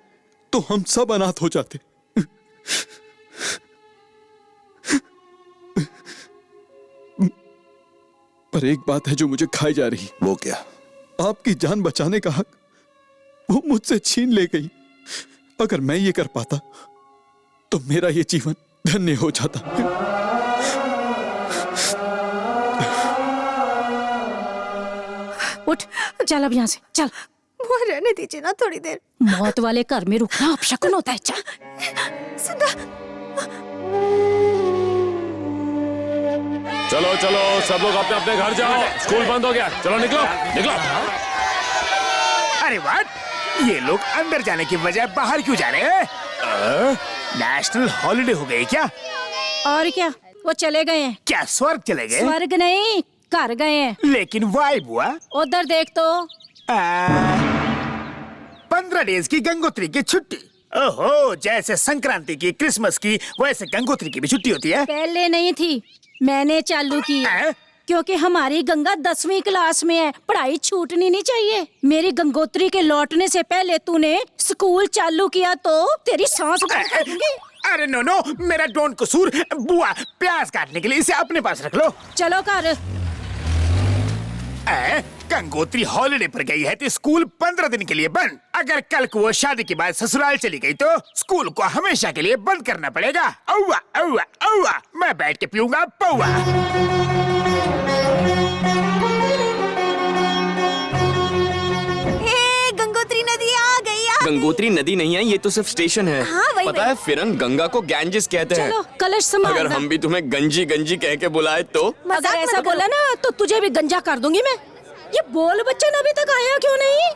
तो हम सब अनाथ हो जाते। पर एक बात है जो मुझे खाई जा रही। वो क्या? आपकी जान बचाने का हक वो मुझसे छीन ले गई। अगर मैं ये कर पाता तो मेरा ये जीवन धन्य हो जाता। उठ, चल अब यहाँ से, चल। वो रहने दीजिए ना थोड़ी देर। मौत वाले घर में रुकना अपशकुन होता है। चल चलो चलो, सब लोग अपने अपने घर जाओ, स्कूल बंद हो गया, चलो निकलो निकलो। अरे व्हाट, ये लोग अंदर जाने की बजाय बाहर क्यों जा रहे हैं? नेशनल हॉलिडे हो गई क्या? और क्या, वो चले गए हैं। क्या स्वर्ग चले गए? स्वर्ग नहीं, घर गए हैं। लेकिन वाई बुआ, उधर देख तो। 15 डेज की गंगोत्री की छुट्टी। ओहो, जैसे संक्रांति की, क्रिसमस की, वैसे गंगोत्री की भी छुट्टी होती है। पहले नहीं थी, मैंने चालू की, क्योंकि हमारी गंगा 10वीं क्लास में है, पढ़ाई छूटनी नहीं चाहिए। मेरी गंगोत्री के लौटने से पहले तूने स्कूल चालू किया तो तेरी सांस बंद कर दूंगी। अरे नो नो, मेरा डोंट कसूर। बुआ, प्याज काटने के लिए इसे अपने पास रख लो। चलो कर। गंगोत्री हॉलिडे पर गई है तो स्कूल 15 दिन के लिए बंद। अगर कल को वो शादी के बाद ससुराल चली गई तो स्कूल को हमेशा के लिए बंद करना पड़ेगा। औवा औवा औवा, मैं बैठ के पीऊंगा पौवा। गंगोत्री नदी आ गई। गंगोत्री नदी नहीं है, ये तो सिर्फ स्टेशन है। हाँ, वही पता है फिरन, गंगा को गैंजिस कहते हैं। चलो कलश संभालना। अगर हम भी तुम्हें गंजी गंजी कह के बुलाए तो? अगर ऐसा बोला ना तो तुझे भी गंजा कर दूंगी मैं। ये बोल बच्चन अभी तक आया क्यों नहीं?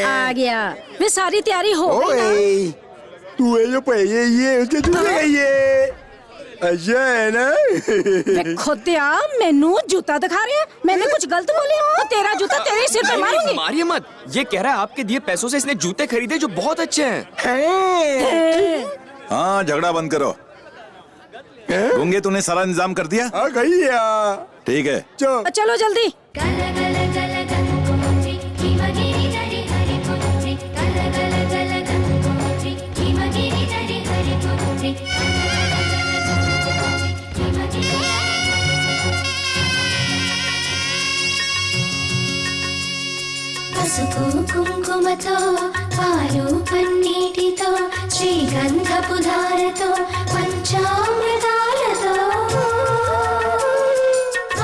आ गया। वे सारी तैयारी हो गई ना? अच्छा है ना? खुदिया मैनू जूता दिखा रहे हैं। मैंने कुछ गलत बोले तो तेरा जूता तेरे सिर पे मारूंगी। मारिए मत, ये कह रहा है आपके दिए पैसों से इसने जूते खरीदे जो बहुत अच्छे हैं। हाँ, झगड़ा बंद करो। गूंगे, तूने सारा इंतजाम कर दिया? आ गई यार। ठीक है, चलो जल्दी। పసుపు కుంకుమతో పాలు పన్నీటితో శ్రీగంధపు ధారతో పంచామృతాలతో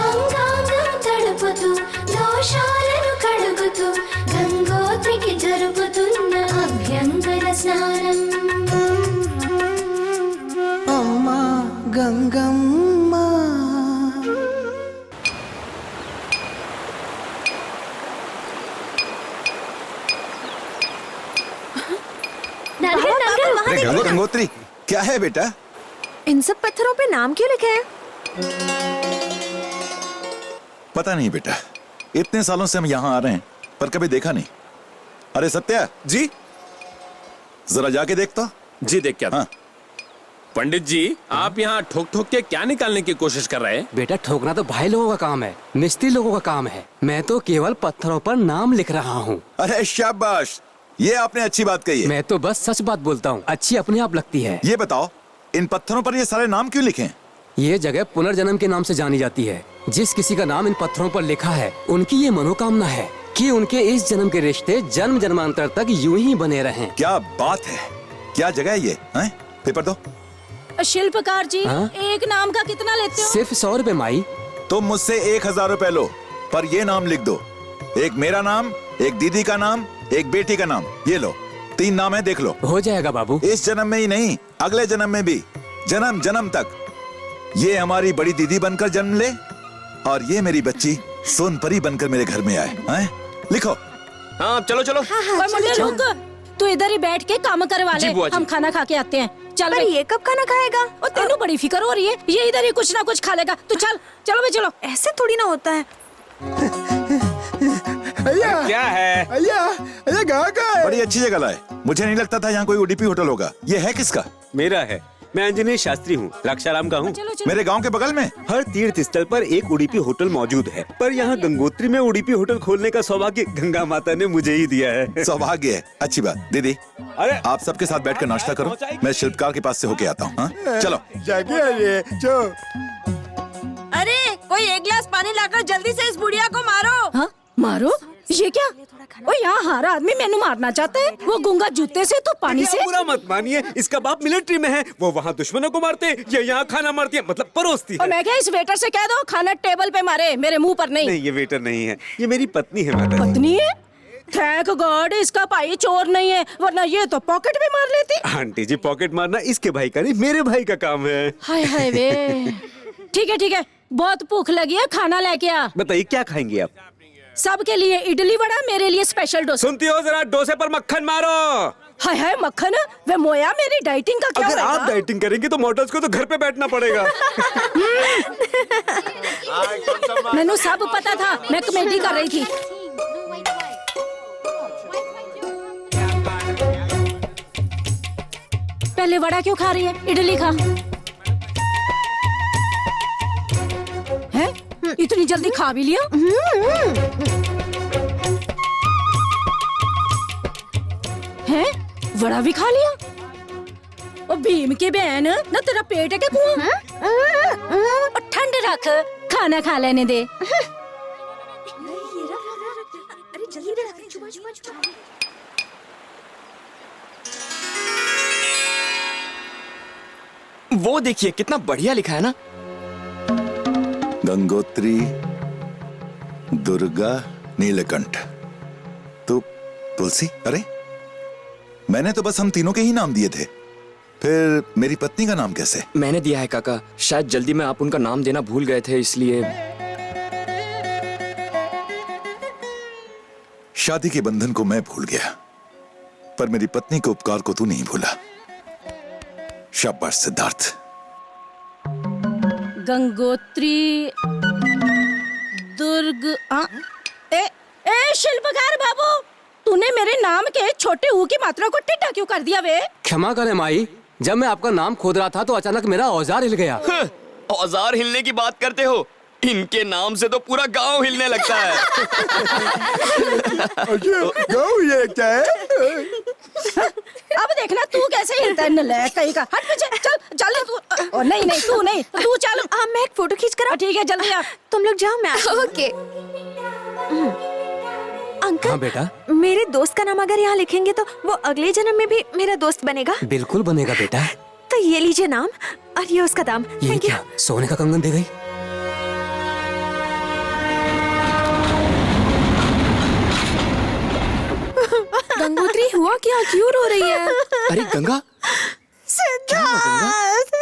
అంగాంగం తడుపుతూ దోషాలను కడుగుతూ గంగోత్రికి జరుపుతున్న అభ్యంకర స్నానం. అమ్మా గంగమ్మ. गंगोत्री, क्या है बेटा? इन सब पत्थरों पे नाम क्यों लिखे हैं? पता नहीं बेटा, इतने सालों से हम यहाँ आ रहे हैं पर कभी देखा नहीं। अरे सत्या जी, जरा जाके देखता। जी देख क्या? हाँ। पंडित जी, आप यहाँ ठोक ठोक के क्या निकालने की कोशिश कर रहे हैं? बेटा, ठोकना तो भाई लोगों का काम है, मिस्त्री लोगों का काम है। मैं तो केवल पत्थरों पर नाम लिख रहा हूँ। अरे शाबाश, ये आपने अच्छी बात कही है। मैं तो बस सच बात बोलता हूँ, अच्छी अपने आप लगती है। ये बताओ, इन पत्थरों पर ये सारे नाम क्यों लिखे हैं? ये जगह पुनर्जन्म के नाम से जानी जाती है। जिस किसी का नाम इन पत्थरों पर लिखा है, उनकी ये मनोकामना है कि उनके इस जन्म के रिश्ते जन्म जन्मांतर तक यूं ही बने रहें। क्या बात है, क्या जगह है ये? हैं? पेपर दो। शिल्पकार जी, हाँ? एक नाम का कितना लेते हो? सिर्फ 100 रुपए माई। तुम मुझसे 1000 रुपए लो, पर ये नाम लिख दो। एक मेरा नाम, एक दीदी का नाम, एक बेटी का नाम। ये लो, 3 नाम है, देख लो। हो जाएगा बाबू। इस जन्म में ही नहीं, अगले जन्म में भी, जन्म जन्म तक। ये हमारी बड़ी दीदी बनकर जन्म ले और ये मेरी बच्ची सोनपरी बनकर मेरे घर में आए। हैं? लिखो। हाँ चलो चलो। रुक, तू इधर ही बैठ के काम करवा ले, हम खाना खा के आते हैं। चल पर ये कब खाना खाएगा? और तेनू बड़ी फिक्र हो रही है, ये इधर ही कुछ ना कुछ खा लेगा। तू चल, चलो भाई चलो। ऐसे थोड़ी ना होता है। क्या है? अय्या कहाँ का है? बड़ी अच्छी जगह लाए। मुझे नहीं लगता था यहाँ कोई उडुपी होटल होगा। ये है किसका? मेरा है। मैं अंजनी शास्त्री हूँ, द्राक्षाराम का हूँ। मेरे गांव के बगल में हर तीर्थ स्थल पर एक उडुपी होटल मौजूद है, पर यहाँ गंगोत्री में उडुपी होटल खोलने का सौभाग्य गंगा माता ने मुझे ही दिया है। सौभाग्य है, अच्छी बात। दीदी, अरे आप सबके साथ बैठकर नाश्ता करो, मैं शिल्पकार के पास से होके आता हूँ। चलो। अरे कोई एक गिलास पानी लाकर जल्दी से इस बुढ़िया को मारो। हाँ? मारो? ये क्या? वो यहाँ हर आदमी मैंने मारना चाहता है। वो गूंगा जूते से तो पानी से। बुरा मत मानिए, इसका बाप मिलिट्री में है, वो वहाँ दुश्मनों को मारते, ये यहाँ खाना मारती है, मतलब परोसती है। और मैं क्या इस वेटर से कह दो खाना टेबल पे मारे, मेरे मुंह पर नहीं। नहीं, ये वेटर नहीं है, ये मेरी पत्नी है। माता पत्नी है? थैंक गॉड इसका भाई चोर नहीं है, वरना ये तो पॉकेट भी मार लेती। आंटी जी, पॉकेट मारना इसके भाई का नहीं, मेरे भाई का काम है। हाय हाय वे। ठीक है, बहुत भूख लगी है, खाना लेके आ। बताइए क्या खाएंगे आप? सबके लिए इडली वड़ा, मेरे लिए स्पेशल डोसा। सुनती हो, जरा डोसे पर मक्खन मारो। हाय हाय मक्खन? वे मोया, मेरी डाइटिंग का क्या अगर होगा? आप डाइटिंग करेंगे तो मॉडल्स को तो घर पे बैठना पड़ेगा। मैंने सब पता था, मैं कॉमेडी कर रही थी। पहले वड़ा क्यों खा रही है? इडली खा। है? इतनी जल्दी खा भी लिया? है? वड़ा भी खा लिया? और भीम की बहन, ना तेरा पेट है क्या कुआं? और ठंड रख, खाना खा लेने दे। वो देखिए कितना बढ़िया लिखा है ना। गंगोत्री, दुर्गा, नीलकंठ। तो तुलसी? अरे मैंने तो बस हम तीनों के ही नाम दिए थे, फिर मेरी पत्नी का नाम कैसे? मैंने दिया है काका, शायद जल्दी में आप उनका नाम देना भूल गए थे, इसलिए। शादी के बंधन को मैं भूल गया, पर मेरी पत्नी के उपकार को तू नहीं भूला। शाबाश सिद्धार्थ। गंगोत्री, दुर्ग। ए शिल्पकार बाबू, तूने मेरे नाम के छोटे ऊ की मात्रा को टिड्डा क्यों कर दिया वे? क्षमा करें माई, जब मैं आपका नाम खोद रहा था तो अचानक मेरा औजार हिल गया। औजार हिलने की बात करते हो? इनके नाम से तो पूरा गांव हिलने लगता है। गांव ये क्या है? अब देखना तू कैसे हिलता है, नलायक कहीं का। हट पीछे, चल तू। और नहीं तू नहीं, तू चल। मैं एक फोटो खींच कर। ठीक है, जल्दी आ। तुम लोग जाओ, मैं ओके। अंकल। हाँ बेटा। मेरे दोस्त का नाम अगर यहाँ लिखेंगे तो वो अगले जन्म में भी मेरा दोस्त बनेगा। बिल्कुल बनेगा बेटा। तो ये लीजिए नाम और ये उसका दाम। ये क्या, सोने का कंगन दे गई? गंगोत्री, हुआ क्या? क्यों रो रही है? अरे गंगा, सिद्धार्थ,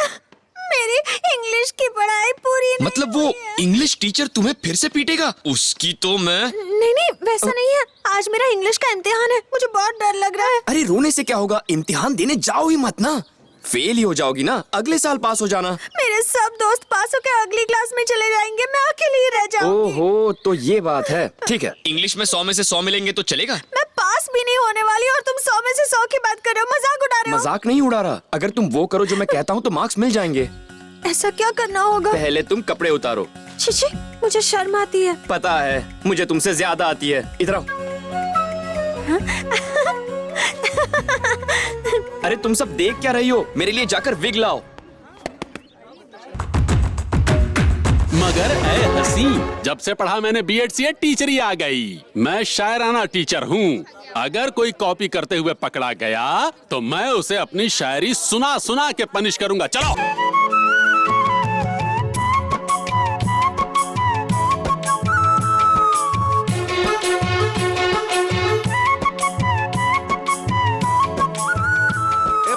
मेरी इंग्लिश की पढ़ाई पूरी नहीं। मतलब वो इंग्लिश टीचर तुम्हें फिर से पीटेगा? उसकी तो मैं। नहीं, वैसा नहीं है। आज मेरा इंग्लिश का इम्तिहान है, मुझे बहुत डर लग रहा है। अरे रोने से क्या होगा, इम्तिहान देने जाओ ही मत ना, फेल ही हो जाओगी ना, अगले साल पास हो जाना। मेरे सब दोस्त पास होकर अगली क्लास में चले जाएंगे, मैं अकेली ही रह जाऊंगी। ओहो, तो ये बात है। ठीक है, इंग्लिश में 100 में से 100 मिलेंगे तो चलेगा? मैं पास भी नहीं होने वाली और तुम 100 में से 100 की बात कर रहे हो, मजाक उड़ा रहे हो। मजाक नहीं उड़ा रहा, अगर तुम वो करो जो मैं कहता हूँ तो मार्क्स मिल जाएंगे। ऐसा क्या करना होगा? पहले तुम कपड़े उतारो। छी, मुझे शर्म आती है। पता है, मुझे तुमसे ज्यादा आती है। इधर आओ। अरे तुम सब देख क्या रही हो? मेरे लिए जाकर विग लाओ। मगर ऐ हसी, जब से पढ़ा मैंने BEd टीचर आ गई। मैं शायराना टीचर हूँ। अगर कोई कॉपी करते हुए पकड़ा गया तो मैं उसे अपनी शायरी सुना सुना के पनिश करूंगा। चलो।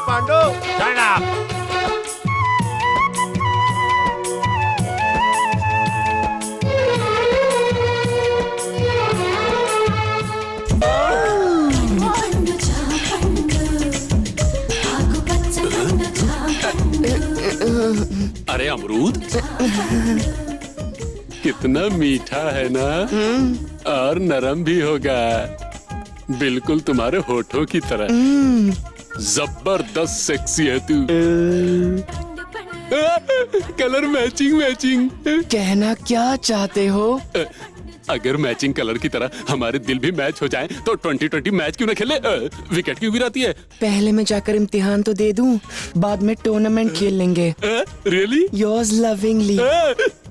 Pandu, stand up. अरे अमरूद, कितना मीठा है ना, और नरम भी होगा, बिल्कुल तुम्हारे होठों की तरह। जबरदस्त सेक्सी है तू। Colour matching matching. कहना क्या चाहते हो? अगर मैचिंग कलर की तरह हमारे दिल भी मैच हो जाएं, तो 2020 मैच क्यों ना खेले? विकेट क्यों गिराती है? पहले मैं जाकर इम्तिहान तो दे दूं, बाद में टूर्नामेंट खेल लेंगे। Really? Yours lovingly.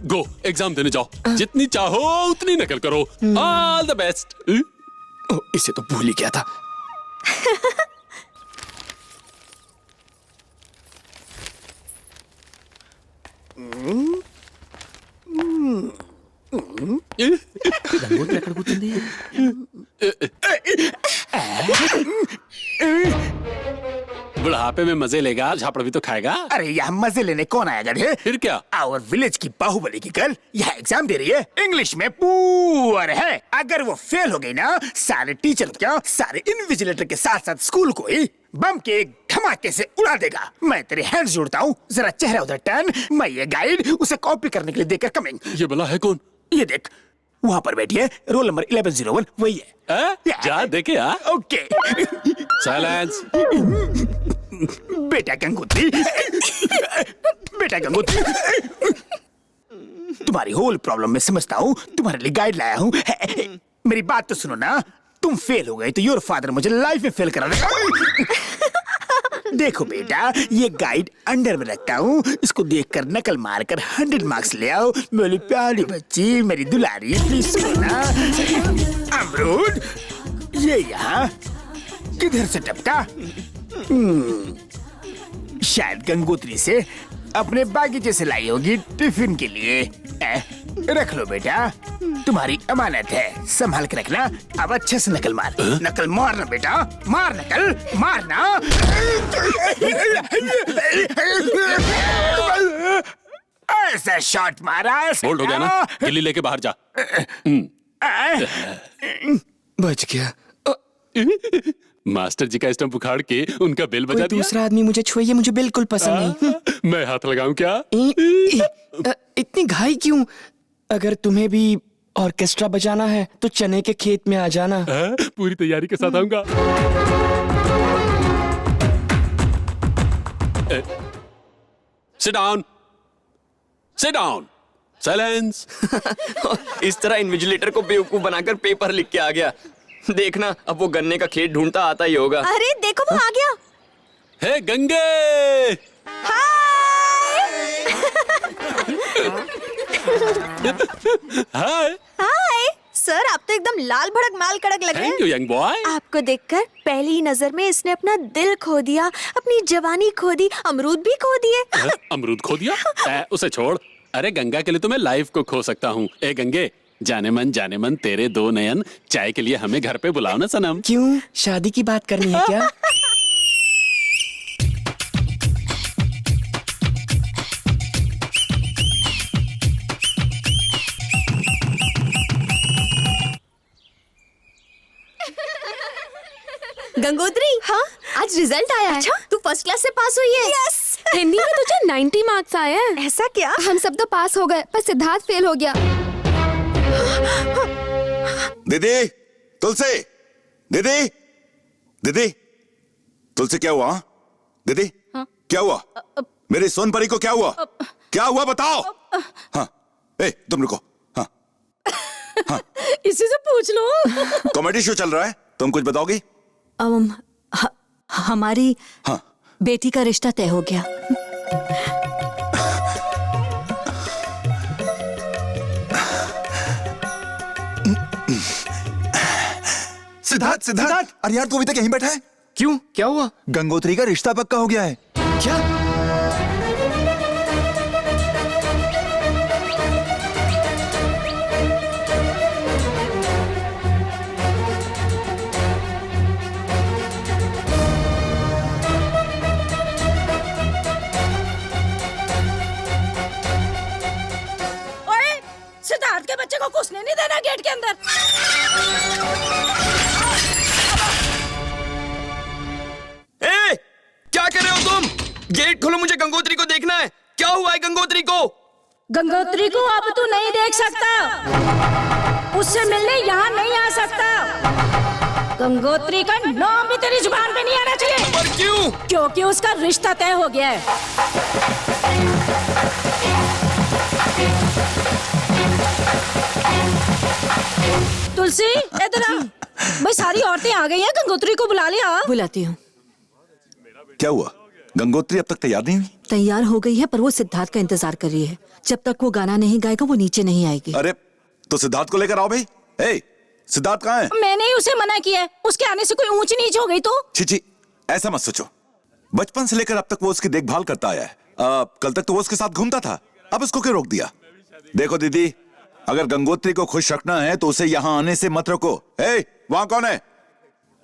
Go exam देने जाओ, जितनी चाहो उतनी नकल करो। All the best. इसे तो भूल ही गया था। बुढ़ापे में मजे लेगा, झापड़ भी तो खाएगा। अरे यहाँ मजे लेने कौन आया गधे? फिर क्या? और विलेज की बाहुबली की गर्ल यहाँ एग्जाम दे रही है, इंग्लिश में पुअर है। अगर वो फेल हो गई ना, सारे टीचर क्या, सारे इन्विजिलेटर के साथ साथ स्कूल को ही बम के एक धमाके से उड़ा देगा। मैं तेरे हैंड जोड़ता हूँ, जरा चेहरा उधर टर्न। मैं ये गाइड उसे कॉपी करने के लिए देकर कमिंग। ये भला है कौन? ये देख, वहाँ पर बैठी है, रोल नंबर 1101, वही है। जा देखे। ओके। साइलेंस। बेटा गंगोत्री, बेटा गंगोत्री, तुम्हारी होल प्रॉब्लम मैं समझता हूँ, तुम्हारे लिए गाइड लाया हूँ। मेरी बात तो सुनो ना, तुम फेल हो गए तो योर फादर मुझे लाइफ में फेल करा देगा। देखो बेटा, ये गाइड अंडर में रखता हूँ, इसको देखकर नकल मारकर 100 मार्क्स ले आओ। मेरी प्यारी बच्ची, मेरी दुलारी, प्लीज सुनो ना। अमरूद, ये यहाँ किधर से टपका? शायद गंगोत्री से अपने बागीचे से लाई होगी टिफिन के लिए। रख लो बेटा, तुम्हारी अमानत है, संभाल के रखना। अब अच्छे से नकल मार। नकल मारना बेटा, मार नकल, मारना। ऐसा शॉट मारा। बोल्ड हो गया ना, गिल्ली लेके बाहर जा। बच गया। मास्टर जी का स्टंप उखाड़ के उनका बेल बजा दिया। दूसरा आदमी मुझे छुए, ये मुझे बिल्कुल पसंद नहीं। मैं हाथ लगाऊं क्या? इतनी घाई क्यों? अगर तुम्हें भी ऑर्केस्ट्रा बजाना है तो चने के खेत में आ जाना। पूरी तैयारी के साथ आऊंगा। Sit down, sit down, silence. इस तरह इन्विजिलेटर को बेवकूफ बनाकर पेपर लिख के आ गया। देखना, अब वो गन्ने का खेत ढूंढता आता ही होगा। अरे देखो, वो आ गया। हे गंगे। हाय। हाय सर, आप तो एकदम लाल भड़क माल कड़क लग रहे हैं। Thank you young boy. आपको देखकर पहली ही नजर में इसने अपना दिल खो दिया, अपनी जवानी खो दी, अमरूद भी खो दिए। अमरूद खो दिया? उसे छोड़। अरे गंगा के लिए तो मैं लाइफ को खो सकता हूँ। ए गंगे, जाने मन तेरे दो नयन, चाय के लिए हमें घर पे बुलाओ ना सनम। क्यों, शादी की बात करनी है क्या? गंगोत्री, हाँ आज रिजल्ट आया है। अच्छा? तू फर्स्ट क्लास से पास हुई है। यस। हिंदी में तुझे 90 मार्क्स आए हैं। ऐसा क्या? हम सब तो पास हो गए, पर सिद्धार्थ फेल हो गया। दीदी, तुलसी, दीदी, दीदी, तुलसी क्या हुआ? दीदी, क्या हुआ? मेरी सोनपरी को क्या हुआ? क्या हुआ बताओ? हाँ, ए, तुम रुको। हाँ, हाँ। इसी से पूछ लो। कॉमेडी शो चल रहा है, तुम कुछ बताओगी? हमारी बेटी का रिश्ता तय हो गया। सिद्धार्थ सिद्धार्थ, अरे यार तू अभी तक यहीं बैठा है? क्यों, क्या हुआ? गंगोत्री का रिश्ता पक्का हो गया है। क्या? ओए, सिद्धार्थ के बच्चे को घुसने नहीं देना गेट के अंदर। ए, क्या कर रहे हो तुम? गेट खोलो, मुझे गंगोत्री को देखना है। क्या हुआ है गंगोत्री को? गंगोत्री को अब तू नहीं देख सकता, उससे मिलने यहाँ नहीं आ सकता। गंगोत्री का नाम भी तेरी जुबान पे नहीं आना चाहिए। पर क्यों? क्योंकि उसका रिश्ता तय हो गया है। तुलसी इधर आ। भाई सारी औरतें आ गई हैं, गंगोत्री को बुला लिया। बुलाती हूँ। क्या हुआ? गंगोत्री अब तक तैयार नहीं हुई? तैयार हो गई है, पर वो सिद्धार्थ का इंतजार कर रही है। जब तक वो गाना नहीं गाएगा वो नीचे नहीं आएगी। अरे तो सिद्धार्थ को लेकर आओ भाई। ए, सिद्धार्थ कहाँ है? मैंने ही उसे मना किया है, उसके आने से कोई ऊंच नीच हो गई तो। छी, ऐसा मत सोचो। बचपन से लेकर अब तक वो उसकी देखभाल करता आया है। कल तक तो वो उसके साथ घूमता था, अब उसको क्यों रोक दिया? देखो दीदी, अगर गंगोत्री को खुश रखना है तो उसे यहाँ आने से मत रोको। वहाँ कौन है?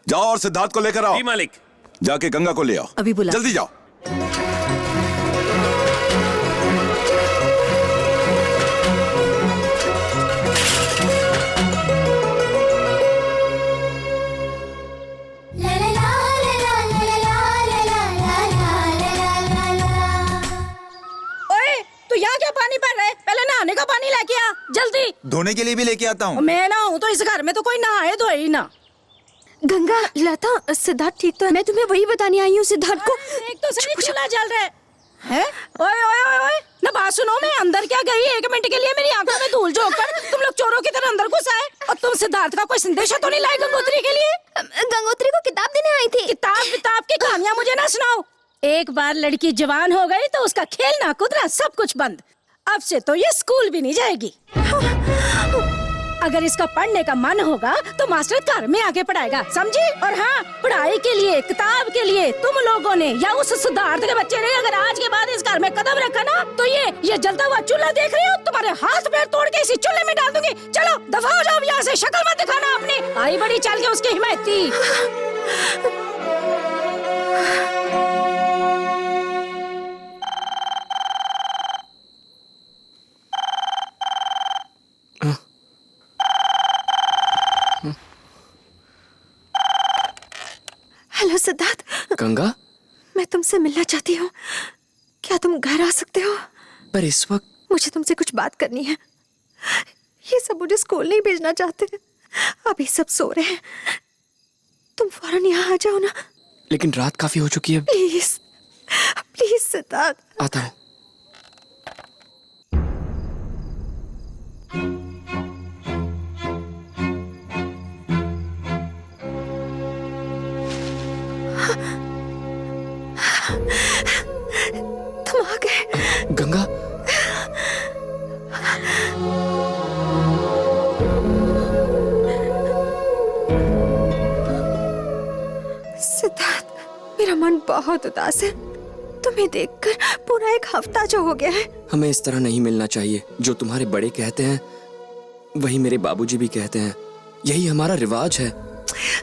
जाओ और सिद्धार्थ को लेकर आओ। मालिक। जाके गंगा को ले आओ। अभी बुला। जल्दी जाओ। ओए, तू यहाँ क्या पानी भर रहा है? पहले नहाने का पानी लेके आ, जल्दी। धोने के लिए भी लेके आता हूँ। मैं ना हूँ तो इस घर में तो कोई नहाए धोए ही ना। गंगा, लता, सिद्धार्थ ठीक तो है? मैं तुम्हें वही बताने आई हूँ सिद्धार्थ को। एक तो सही चूल्हा जल रहा है। ओए ओए ओए ओए, ना बात सुनो, मैं अंदर क्या गई 1 मिनट के लिए मेरी आंखों में धूल झोंक कर तुम लोग चोरों की तरह अंदर घुस आए। और तुम सिद्धार्थ का कोई संदेशा तो नहीं लाए गंगोत्री के लिए? गंगोत्री को किताब देने आई थी। किताब की कहानियां मुझे ना सुनाओ। एक बार लड़की जवान हो गई तो उसका खेलना कूदना सब कुछ बंद। अब से तो ये स्कूल भी नहीं जाएगी। अगर इसका पढ़ने का मन होगा तो मास्टर घर में आके पढ़ाएगा, समझी? और हाँ, पढ़ाई के लिए, किताब के लिए तुम लोगों ने या उस सिद्धार्थ के बच्चे ने अगर आज के बाद इस घर में कदम रखा ना तो ये जलता हुआ चूल्हा देख रही हो, तुम्हारे हाथ पैर तोड़ के इसी चूल्हे में डाल दूंगी। चलो दफा हो जाओ यहाँ से, शक्ल मत दिखाना अपनी। आई बड़ी चल के उसकी हिमायती। हेलो सिद्धार्थ। गंगा, मैं तुमसे मिलना चाहती हूँ, क्या तुम घर आ सकते हो? पर इस वक्त मुझे तुमसे कुछ बात करनी है। ये सब मुझे स्कूल नहीं भेजना चाहते, अभी सब सो रहे हैं। तुम फौरन यहाँ आ जाओ ना। लेकिन रात काफी हो चुकी है। Please please Siddharth. आता हूँ। तुम आ गए। गंगा, सिद्धार्थ, मेरा मन बहुत उदास है। तुम्हें देखकर पूरा 1 हफ्ता जो हो गया है। हमें इस तरह नहीं मिलना चाहिए। जो तुम्हारे बड़े कहते हैं वही मेरे बाबूजी भी कहते हैं। यही हमारा रिवाज है।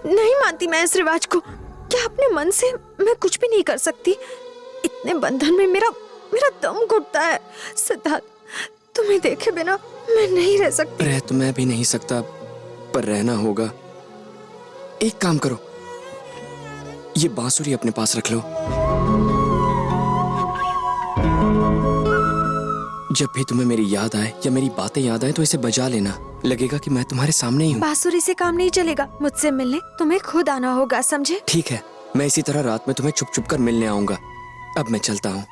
नहीं मानती मैं इस रिवाज को। क्या अपने मन से मैं कुछ भी नहीं कर सकती? इतने बंधन में मेरा दम घुटता है। सिद्धार्थ, तुम्हें देखे बिना मैं नहीं रह सकती। रह तो मैं भी नहीं सकता, पर रहना होगा। एक काम करो, ये बांसुरी अपने पास रख लो। जब भी तुम्हें मेरी याद आए या मेरी बातें याद आए तो इसे बजा लेना। लगेगा कि मैं तुम्हारे सामने ही हूँ। बांसुरी से काम नहीं चलेगा। मुझसे मिलने तुम्हें खुद आना होगा, समझे? ठीक है, मैं इसी तरह रात में तुम्हें छुप छुप कर मिलने आऊंगा। अब मैं चलता हूँ।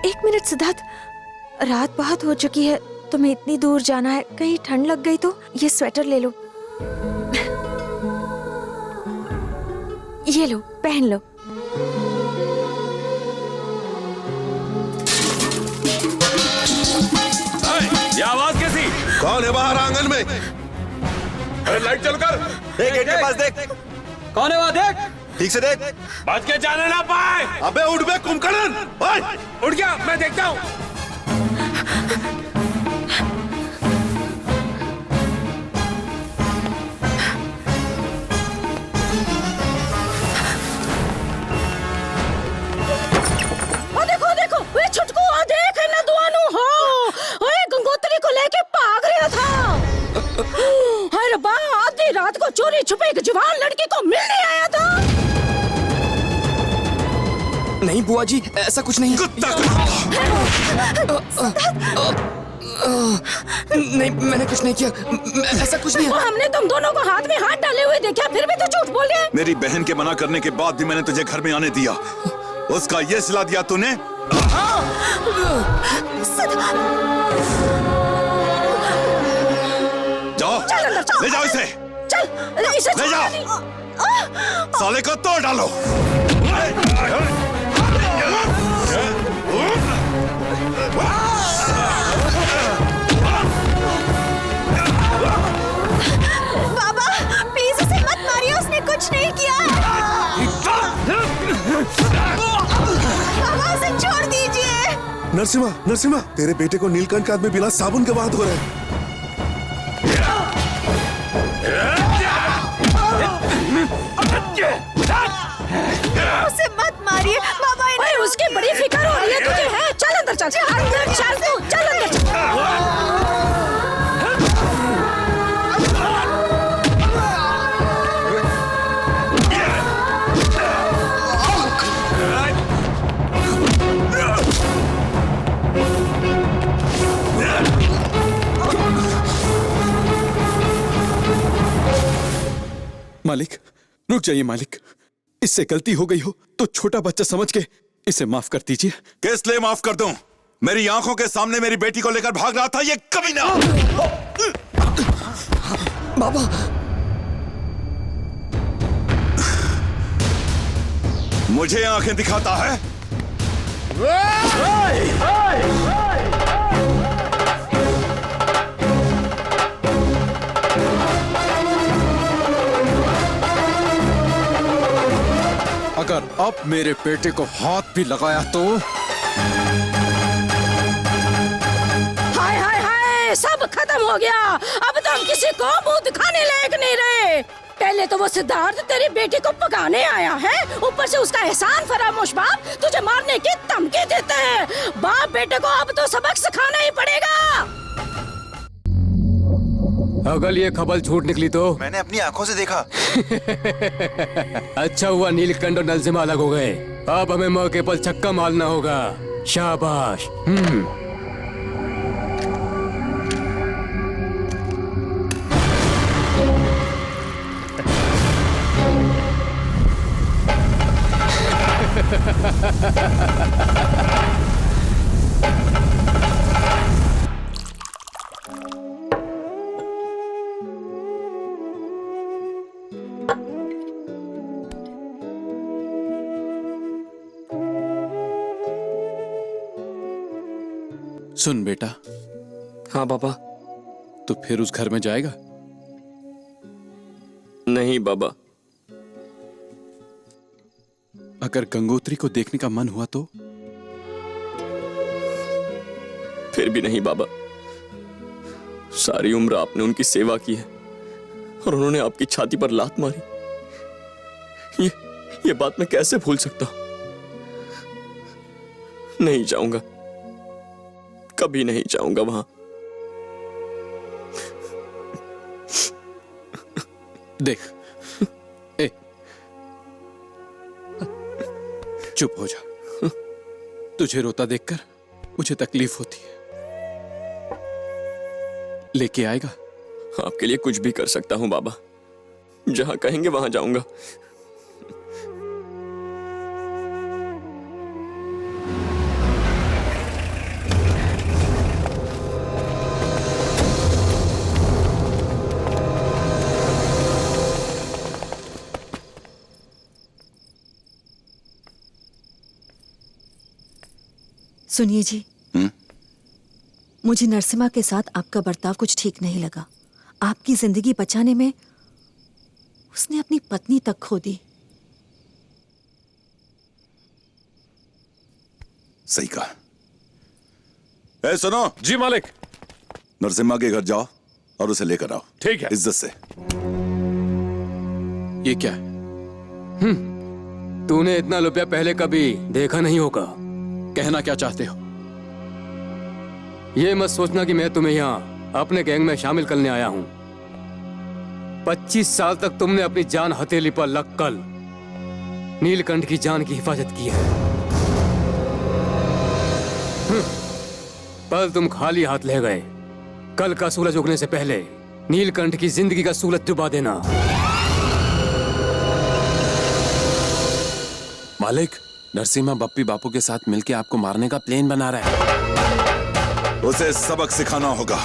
1 मिनट सिद्धार्थ, रात बहुत हो चुकी है, तुम्हें इतनी दूर जाना है, कहीं ठंड लग गई तो ये स्वेटर ले लो। ये लो, पहन लो। ये आवाज कैसी? कौन है बाहर आंगन में? अरे लाइट चल कर। देख गेट के पास देख। कौन है वहाँ? देख ठीक से देख। बच के जाने ना पाए। अबे उठ बे कुंभकर्ण। उठ गया, मैं देखता हूँ। देखो देखो वे छुटकू आ देख ना दुआनु हो। ओए गंगोत्री को लेके भाग रहा था। हाय रब्बा, आधी रात को चोरी छुपे एक जवान लड़की को मिलने आया था। नहीं बुआ जी, ऐसा कुछ नहीं। नहीं, मैंने कुछ नहीं किया। ऐसा कुछ नहीं। हमने तुम दोनों को हाथ में हाथ डाले हुए देखा, फिर भी तो झूठ बोल रहे। मेरी बहन के मना करने के बाद भी मैंने तुझे घर में आने दिया। उसका ये सिला दिया तूने? जाओ, ले जाओ इसे। चल, इसे ले जाओ। साले को तोड़ डालो। बाबा प्लीज उसे मत मारिए, उसने कुछ नहीं किया। बाबा उसे छोड़ दीजिए। नरसिम्हा, नरसिम्हा, तेरे बेटे को नीलकंठ के हाथ में बिना साबुन के बात हो रहा है। उसे मत मारिए बाबा। ओए उसकी बड़ी फिक्र हो रही है तुझे, है? चल अंदर चल, अंदर चल तू, चल अंदर चल। मालिक, रुक जाइए मालिक। इससे गलती हो गई हो तो छोटा बच्चा समझ के इसे माफ कर दीजिए। किस लिए माफ कर दूं? मेरी आंखों के सामने मेरी बेटी को लेकर भाग रहा था ये कमीना। बाबा, मुझे आंखें दिखाता है? अगर अब मेरे बेटे को हाथ भी लगाया तो हाय हाय हाय, सब खत्म हो गया। अब तो हम किसी को मुंह दिखाने लायक नहीं रहे। पहले तो वो सिद्धार्थ तेरी बेटी को पकाने आया है, ऊपर से उसका एहसान फरामोश बाप तुझे मारने की धमकी देते हैं। बाप बेटे को अब तो सबक सिखाना ही पड़ेगा। अगर ये खबर झूठ निकली तो? मैंने अपनी आंखों से देखा। अच्छा हुआ नीलकंठ और नरसिम्हा अलग हो गए। अब हमें मौके पर छक्का मारना होगा। शाबाश। सुन बेटा। हाँ पापा। तो फिर उस घर में जाएगा? नहीं बाबा। अगर गंगोत्री को देखने का मन हुआ तो? फिर भी नहीं बाबा। सारी उम्र आपने उनकी सेवा की है और उन्होंने आपकी छाती पर लात मारी। ये बात मैं कैसे भूल सकता हूं? नहीं जाऊंगा, कभी नहीं जाऊंगा वहां। देख, चुप हो जा। तुझे रोता देखकर मुझे तकलीफ होती है। लेके आएगा? आपके लिए कुछ भी कर सकता हूं बाबा। जहां कहेंगे वहां जाऊंगा। सुनिए जी, मुझे नरसिम्हा के साथ आपका बर्ताव कुछ ठीक नहीं लगा। आपकी जिंदगी बचाने में उसने अपनी पत्नी तक खो दी। सही कहा। सुनो जी मालिक। नरसिम्हा के घर जाओ और उसे लेकर आओ। ठीक है। इज्जत से। ये क्या है? तूने इतना रुपया पहले कभी देखा नहीं होगा। कहना क्या चाहते हो? ये मत सोचना कि मैं तुम्हें यहाँ अपने गैंग में शामिल करने आया हूँ। 25 साल तक तुमने अपनी जान हथेली पर लगकर नीलकंठ की जान की हिफाजत की है, पर तुम खाली हाथ ले गए। कल का सूरज उगने से पहले नीलकंठ की जिंदगी का सूरज डुबा देना। मालिक, नरसिम्हा बप्पी बापू के साथ मिलके आपको मारने का प्लान बना रहा है। उसे सबक सिखाना होगा।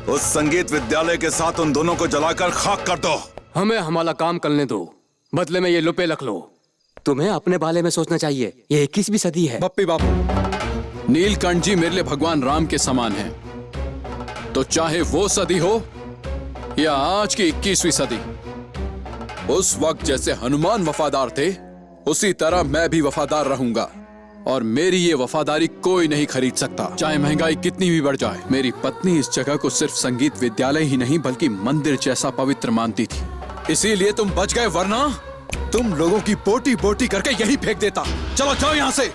उस संगीत विद्यालय के साथ उन दोनों को जलाकर खाक कर दो। हमें हमारा काम करने दो, बदले में ये लुपे रख लो। तुम्हें अपने बारे में सोचना चाहिए, ये 21वीं सदी है। बप्पी बापू, नीलकंठ जी मेरे लिए भगवान राम के समान हैं। तो चाहे वो सदी हो या आज की 21वीं सदी, उस वक्त जैसे हनुमान वफादार थे उसी तरह मैं भी वफादार रहूंगा। और मेरी ये वफादारी कोई नहीं खरीद सकता, चाहे महंगाई कितनी भी बढ़ जाए। मेरी पत्नी इस जगह को सिर्फ संगीत विद्यालय ही नहीं बल्कि मंदिर जैसा पवित्र मानती थी। इसीलिए तुम बच गए, वरना तुम लोगों की बोटी बोटी करके यही फेंक देता। चलो जाओ यहां से।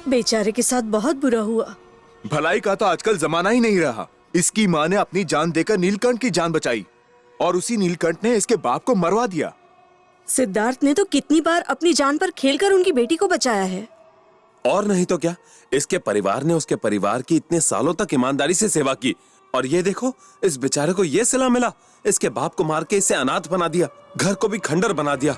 बेचारे के साथ बहुत बुरा हुआ। भलाई का तो आजकल जमाना ही नहीं रहा। इसकी माँ ने अपनी जान देकर नीलकंठ की जान बचाई और उसी नीलकंठ ने इसके बाप को मरवा दिया। सिद्धार्थ ने तो कितनी बार अपनी जान पर खेलकर उनकी बेटी को बचाया है। और नहीं तो क्या, इसके परिवार ने उसके परिवार की इतने सालों तक ईमानदारी से सेवा की, और ये देखो इस बेचारे को ये सिला मिला। इसके बाप को मार के इसे अनाथ बना दिया, घर को भी खंडर बना दिया।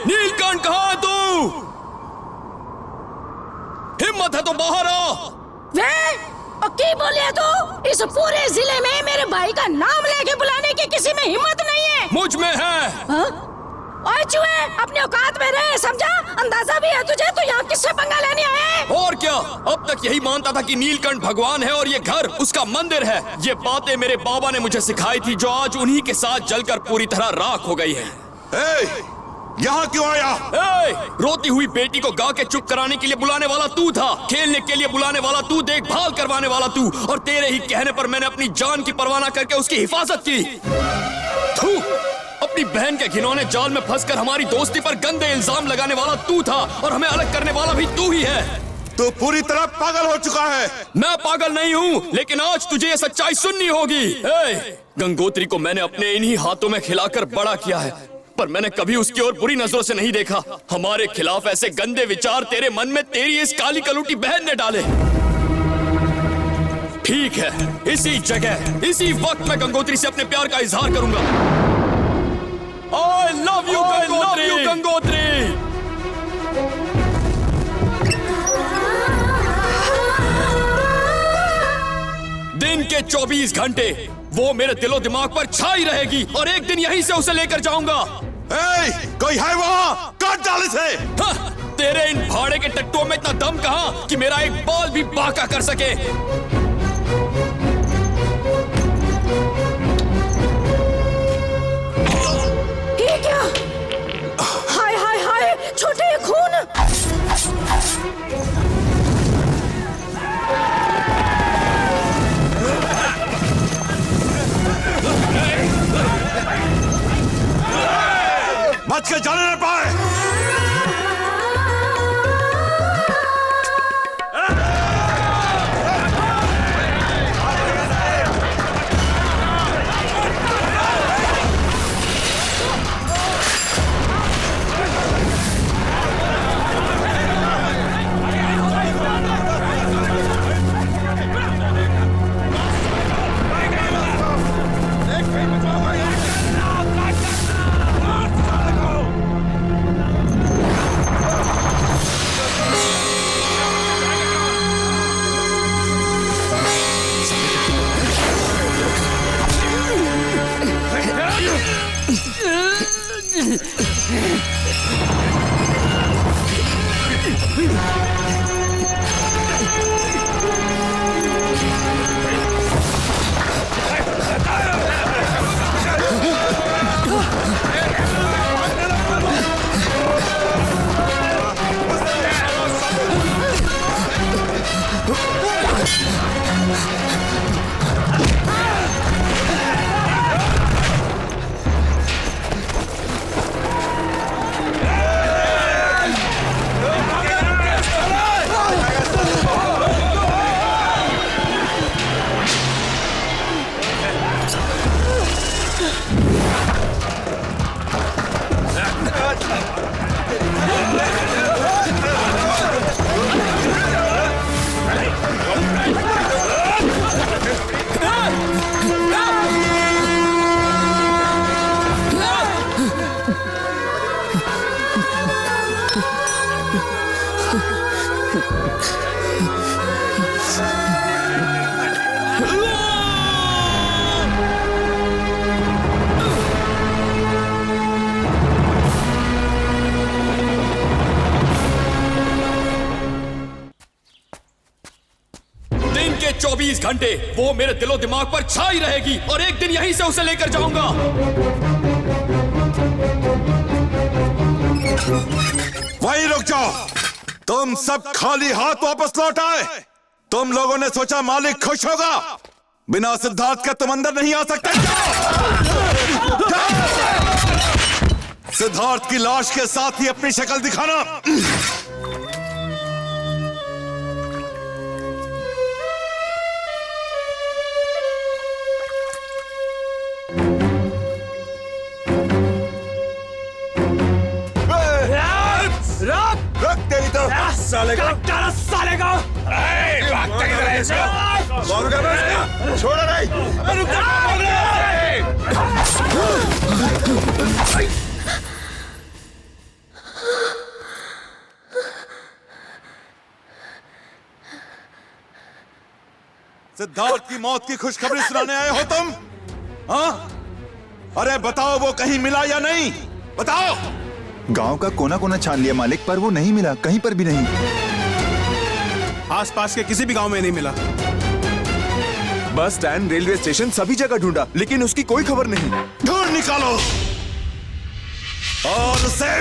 नीलकंठ कहाँ है तू? हिम्मत है तो बाहर आ। वे की बोलिए तू? इस पूरे जिले में मेरे भाई का नाम लेके बुलाने की किसी में हिम्मत नहीं है। मुझ में है। हाँ? ओए चूहे, अपने औकात में रहे, समझा? अंदाजा भी है तुझे तो यहाँ किससे पंगा लेने आए? और क्या, अब तक यही मानता था कि नीलकंठ भगवान है और ये घर उसका मंदिर है। ये बातें मेरे बाबा ने मुझे सिखाई थी, जो आज उन्हीं के साथ जलकर पूरी तरह राख हो गई है। यहाँ क्यों आया? रोती हुई बेटी को गा के चुप कराने के लिए बुलाने वाला तू था, खेलने के लिए बुलाने वाला तू, देखभाल करवाने वाला तू, और तेरे ही कहने पर मैंने अपनी जान की परवाह न करके उसकी हिफाजत की। थू, अपनी बहन के घिनौने जाल में फंसकर हमारी दोस्ती पर गंदे इल्जाम लगाने वाला तू था, और हमें अलग करने वाला भी तू ही है। तू पूरी तरह पागल हो चुका है। मैं पागल नहीं हूँ, लेकिन आज तुझे ये सच्चाई सुननी होगी। गंगोत्री को मैंने अपने इन्हीं हाथों में खिलाकर बड़ा किया है, पर मैंने कभी उसकी ओर बुरी नजरों से नहीं देखा। हमारे खिलाफ ऐसे गंदे विचार तेरे मन में तेरी इस काली कलूटी बहन ने डाले। ठीक है, इसी जगह इसी वक्त मैं गंगोत्री से अपने प्यार का इजहार करूंगा। I love you, Gangotri. दिन के 24 घंटे वो मेरे दिलो दिमाग पर छाई रहेगी और एक दिन यहीं से उसे लेकर जाऊंगा। कोई है वहाँ? काट डाल इसे। तेरे इन भाड़े के टट्टुओं में इतना दम कहां कि मेरा एक बाल भी बांका कर सके। ये क्या? हाय हाय हाय, छोटे खून। बच के जाने न पाए। दिन के 24 घंटे वो मेरे दिलो दिमाग पर छाई रहेगी और एक दिन यहीं से उसे लेकर जाऊंगा। वहीं रुक जाओ। तुम सब खाली हाथ वापस लौट आए। तुम लोगों ने सोचा मालिक खुश होगा। बिना सिद्धार्थ के तुम अंदर नहीं आ सकते। सिद्धार्थ की लाश के साथ ही अपनी शक्ल दिखाना। रख तेरी तो सालेगा सालेगा छोड़ा नहीं। सिद्धार्थ की मौत की खुशखबरी सुनाने आए हो तुम? हाँ? अरे बताओ वो कहीं मिला या नहीं? बताओ। गांव का कोना कोना छान लिया मालिक, पर वो नहीं मिला, कहीं पर भी नहीं। आसपास के किसी भी गांव में नहीं मिला। बस स्टैंड, रेलवे स्टेशन, सभी जगह ढूंढा, लेकिन उसकी कोई खबर नहीं। ढूंढ निकालो और उसे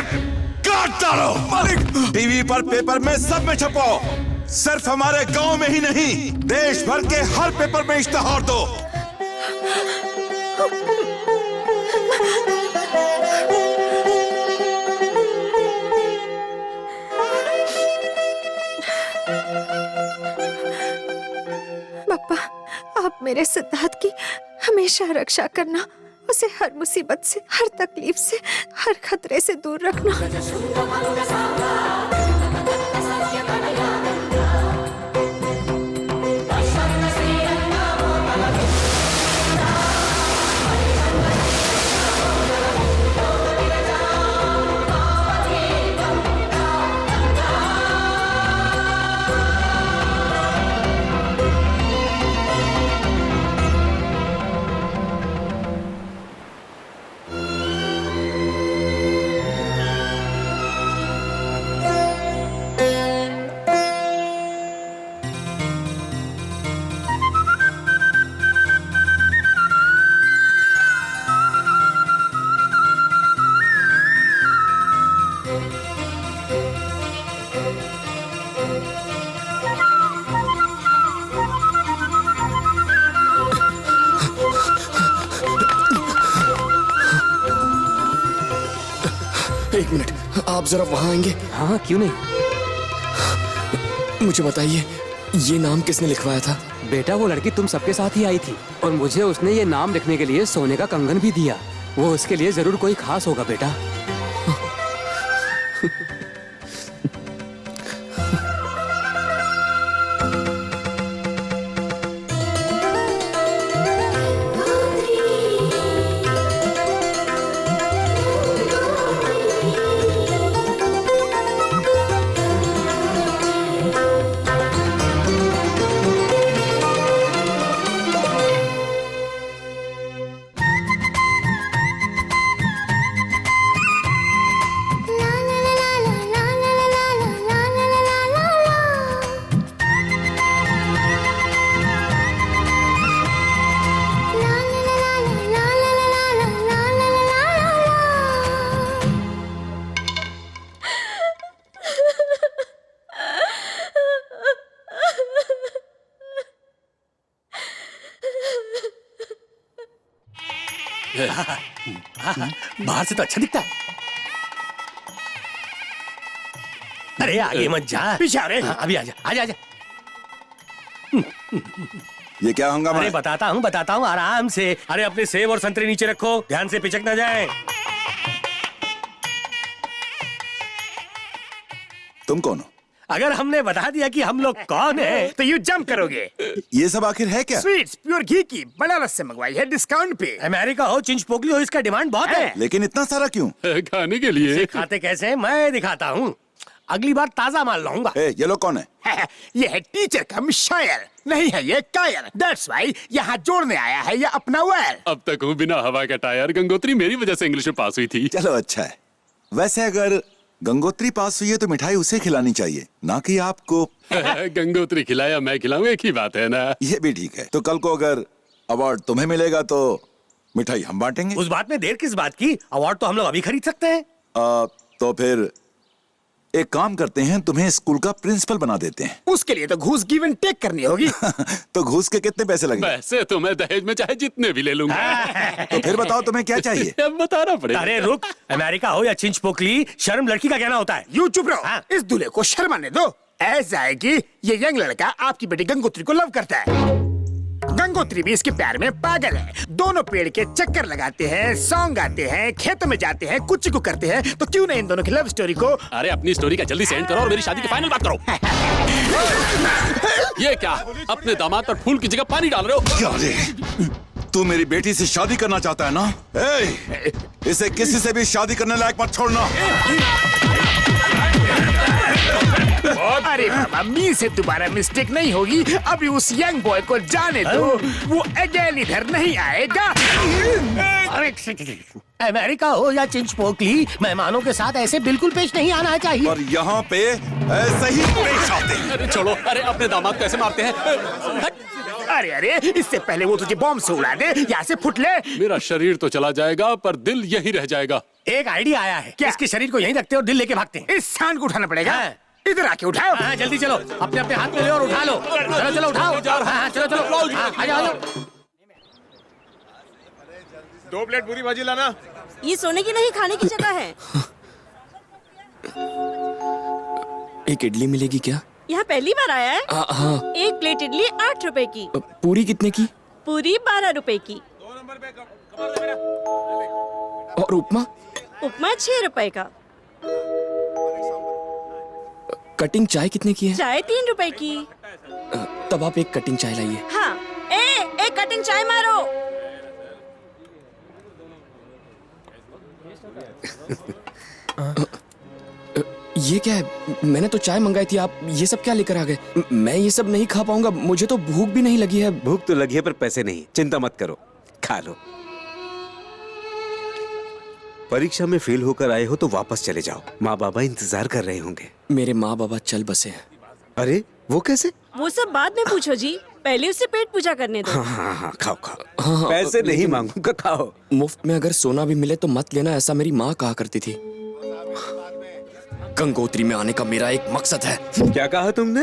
काट डालो। मालिक, टीवी पर, पेपर में, सब में छपो। सिर्फ हमारे गांव में ही नहीं, देश भर के हर पेपर में इश्तेहार दो। मेरे सिद्धार्थ की हमेशा रक्षा करना, उसे हर मुसीबत से, हर तकलीफ से, हर खतरे से दूर रखना। एक मिनट, आप जरा वहां आएंगे? हाँ, क्यों नहीं। मुझे बताइए, ये नाम किसने लिखवाया था? बेटा, वो लड़की तुम सबके साथ ही आई थी और मुझे उसने ये नाम लिखने के लिए सोने का कंगन भी दिया। वो उसके लिए जरूर कोई खास होगा बेटा। बाहर से तो अच्छा दिखता है। अरे आगे मत जा, पीछे आ रे। अभी आजा आजा आजा। ये क्या हंगामा? अरे बताता हूँ आराम से। अरे अपने सेब और संतरे नीचे रखो, ध्यान से पिचक ना जाए। तुम कौन हो? अगर हमने बता दिया कि हम लोग कौन है तो यू जंप करोगे। ये सब आखिर है क्या? स्वीट्स प्योर घी की बनारस से मंगवाई है, डिस्काउंट पे। अमेरिका हो चिंचपोकली हो, इसका डिमांड बहुत है। लेकिन इतना सारा क्यों? खाने के लिए। खाते कैसे मैं दिखाता हूँ, अगली बार ताजा माल लाऊंगा। ये लोग कौन है? ये है टीचर कम शायर, नहीं है ये कायर। दैट्स व्हाई यहाँ जोड़ने आया है ये अपना वेल। अब तक हूँ बिना हवा का टायर। गंगोत्री मेरी वजह से इंग्लिश में पास हुई थी। चलो अच्छा है। वैसे अगर गंगोत्री पास हुई है तो मिठाई उसे खिलानी चाहिए, ना कि आपको। गंगोत्री खिलाया मैं खिलाऊं, एक ही बात है ना। ये भी ठीक है। तो कल को अगर अवार्ड तुम्हें मिलेगा तो मिठाई हम बांटेंगे। उस बात में देर किस बात की, अवार्ड तो हम लोग अभी खरीद सकते हैं। तो फिर एक काम करते हैं, तुम्हें स्कूल का प्रिंसिपल बना देते हैं। उसके लिए तो घूस गिव एंड टेक करनी होगी। तो घूस के कितने पैसे लगेंगे? पैसे तो मैं दहेज में चाहे जितने भी ले लूंगा। तो फिर बताओ तुम्हें क्या चाहिए? अब बताना पड़ेगा। अरे रुक, अमेरिका हो या चिंचपोकली, शर्म लड़की का कहना होता है। यू चुप रहो। इस दूल्हे को शर्माने दो। ऐसा है कि ये यंग लड़का आपकी बेटी गंगोत्री को लव करता है। गंगोत्री भी इसके प्यार में पागल है। दोनों पेड़ के चक्कर लगाते हैं, सॉन्ग गाते हैं, खेतों में जाते हैं, कुछ को करते हैं। तो क्यों नहीं इन दोनों की लव स्टोरी को। अरे अपनी स्टोरी का जल्दी सेंड करो और मेरी शादी की फाइनल बात करो। ये क्या, अपने दामाद पर फूल की जगह पानी डाल रहे हो? क्या रे, तू मेरी बेटी से शादी करना चाहता है ना? इसे किसी से भी शादी करने लायक मत छोड़ना। अरे बाबा, मी से दोबारा मिस्टेक नहीं होगी। अभी उस यंग बॉय को जाने दो, वो अगेन इधर नहीं आएगा। अरे अमेरिका हो या चिंचपोकली, मेहमानों के साथ ऐसे बिल्कुल पेश नहीं आना चाहिए। और यहाँ पे ऐसे ही पेश आते हैं। अरे छोड़ो, अरे अपने दामाद को ऐसे मारते हैं। अरे अरे, इससे पहले वो तुझे बॉम्ब से उड़ा दे, यहाँ से फुट ले। मेरा शरीर तो चला जाएगा पर दिल यहीं रह जाएगा। एक आइडिया आया है। क्या? इसके शरीर को यहीं रखते और दिल लेके भागते हैं। इस सांड को उठाना पड़ेगा। इधर आके उठाओ। हाँ, जल्दी चलो, अपने अपने हाथ में ले और उठा लो। चलो चलो उठाओ। हाँ, चलो चलो, आ जाओ। 2 प्लेट पूरी भाजी लाना। ये सोने की नहीं, खाने की जगह है। एक इडली मिलेगी क्या? यहाँ पहली बार आया है? हाँ। 1 प्लेट इडली 8 रुपए की। पूरी कितने की? पूरी 12 रुपए की। और उपमा? उपमा 6 रुपए का। कटिंग चाय कितने की है? चाय 3 रुपए की। तब आप एक कटिंग चाय लाइए। हाँ, एक कटिंग चाय मारो। ये क्या है? मैंने तो चाय मंगाई थी, आप ये सब क्या लेकर आ गए? मैं ये सब नहीं खा पाऊंगा, मुझे तो भूख भी नहीं लगी है। भूख तो लगी है पर पैसे नहीं। चिंता मत करो, खा लो। परीक्षा में फेल होकर आए हो तो वापस चले जाओ, माँ बाबा इंतजार कर रहे होंगे। मेरे माँ बाबा चल बसे हैं। अरे वो कैसे? वो सब बाद में पूछो जी, पहले उससे पेट पूजा करने दो। हाँ, खाओ खाओ। हाँ, पैसे नहीं मांगूंगा, खाओ। मुफ्त में अगर सोना भी मिले तो मत लेना, ऐसा मेरी माँ कहा करती थी। गंगोत्री में आने का मेरा एक मकसद है। क्या कहा तुमने?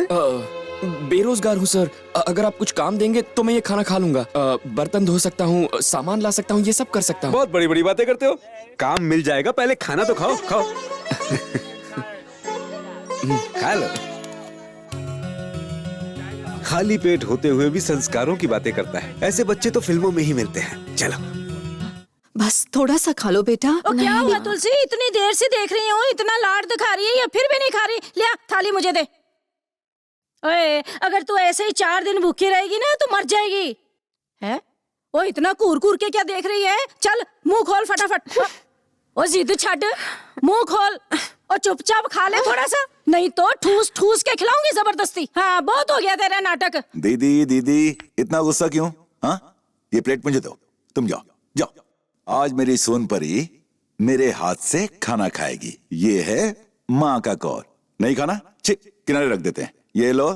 बेरोजगार हूँ सर, अगर आप कुछ काम देंगे तो मैं ये खाना खा लूंगा। बर्तन धो सकता हूँ, सामान ला सकता हूँ, ये सब कर सकता हूँ। बहुत बड़ी बड़ी बातें करते हो। काम मिल जाएगा, पहले खाना तो खाओ। खाओ खा लो। खाली पेट होते हुए भी संस्कारों की बातें करता है। ऐसे बच्चे तो फिल्मों में ही मिलते हैं। चलो बस थोड़ा सा खा लो बेटा। क्या हुआ तुलसी, इतनी देर से देख रही हूँ, इतना लाड दिखा रही है या फिर भी नहीं खा रही? ले थाली मुझे दे। ओए, अगर तू ऐसे ही 4 दिन भूखी रहेगी ना तो मर जाएगी। है वो इतना कूर कूर के क्या देख रही है? चल मुंह खोल फटाफट। ओ जिद छट, मुंह खोल और चुपचाप खा ले थोड़ा सा, नहीं तो ठूस ठूस के खिलाऊंगी जबरदस्ती। हाँ, बहुत हो गया तेरा नाटक। दीदी दीदी इतना गुस्सा क्यों? हाँ, ये प्लेट मुझे दो, तुम जाओ जाओ। आज मेरी सोनपरी मेरे हाथ से खाना खाएगी। ये है माँ का कौर। नहीं खाना? किनारे रख देते हैं। ये लो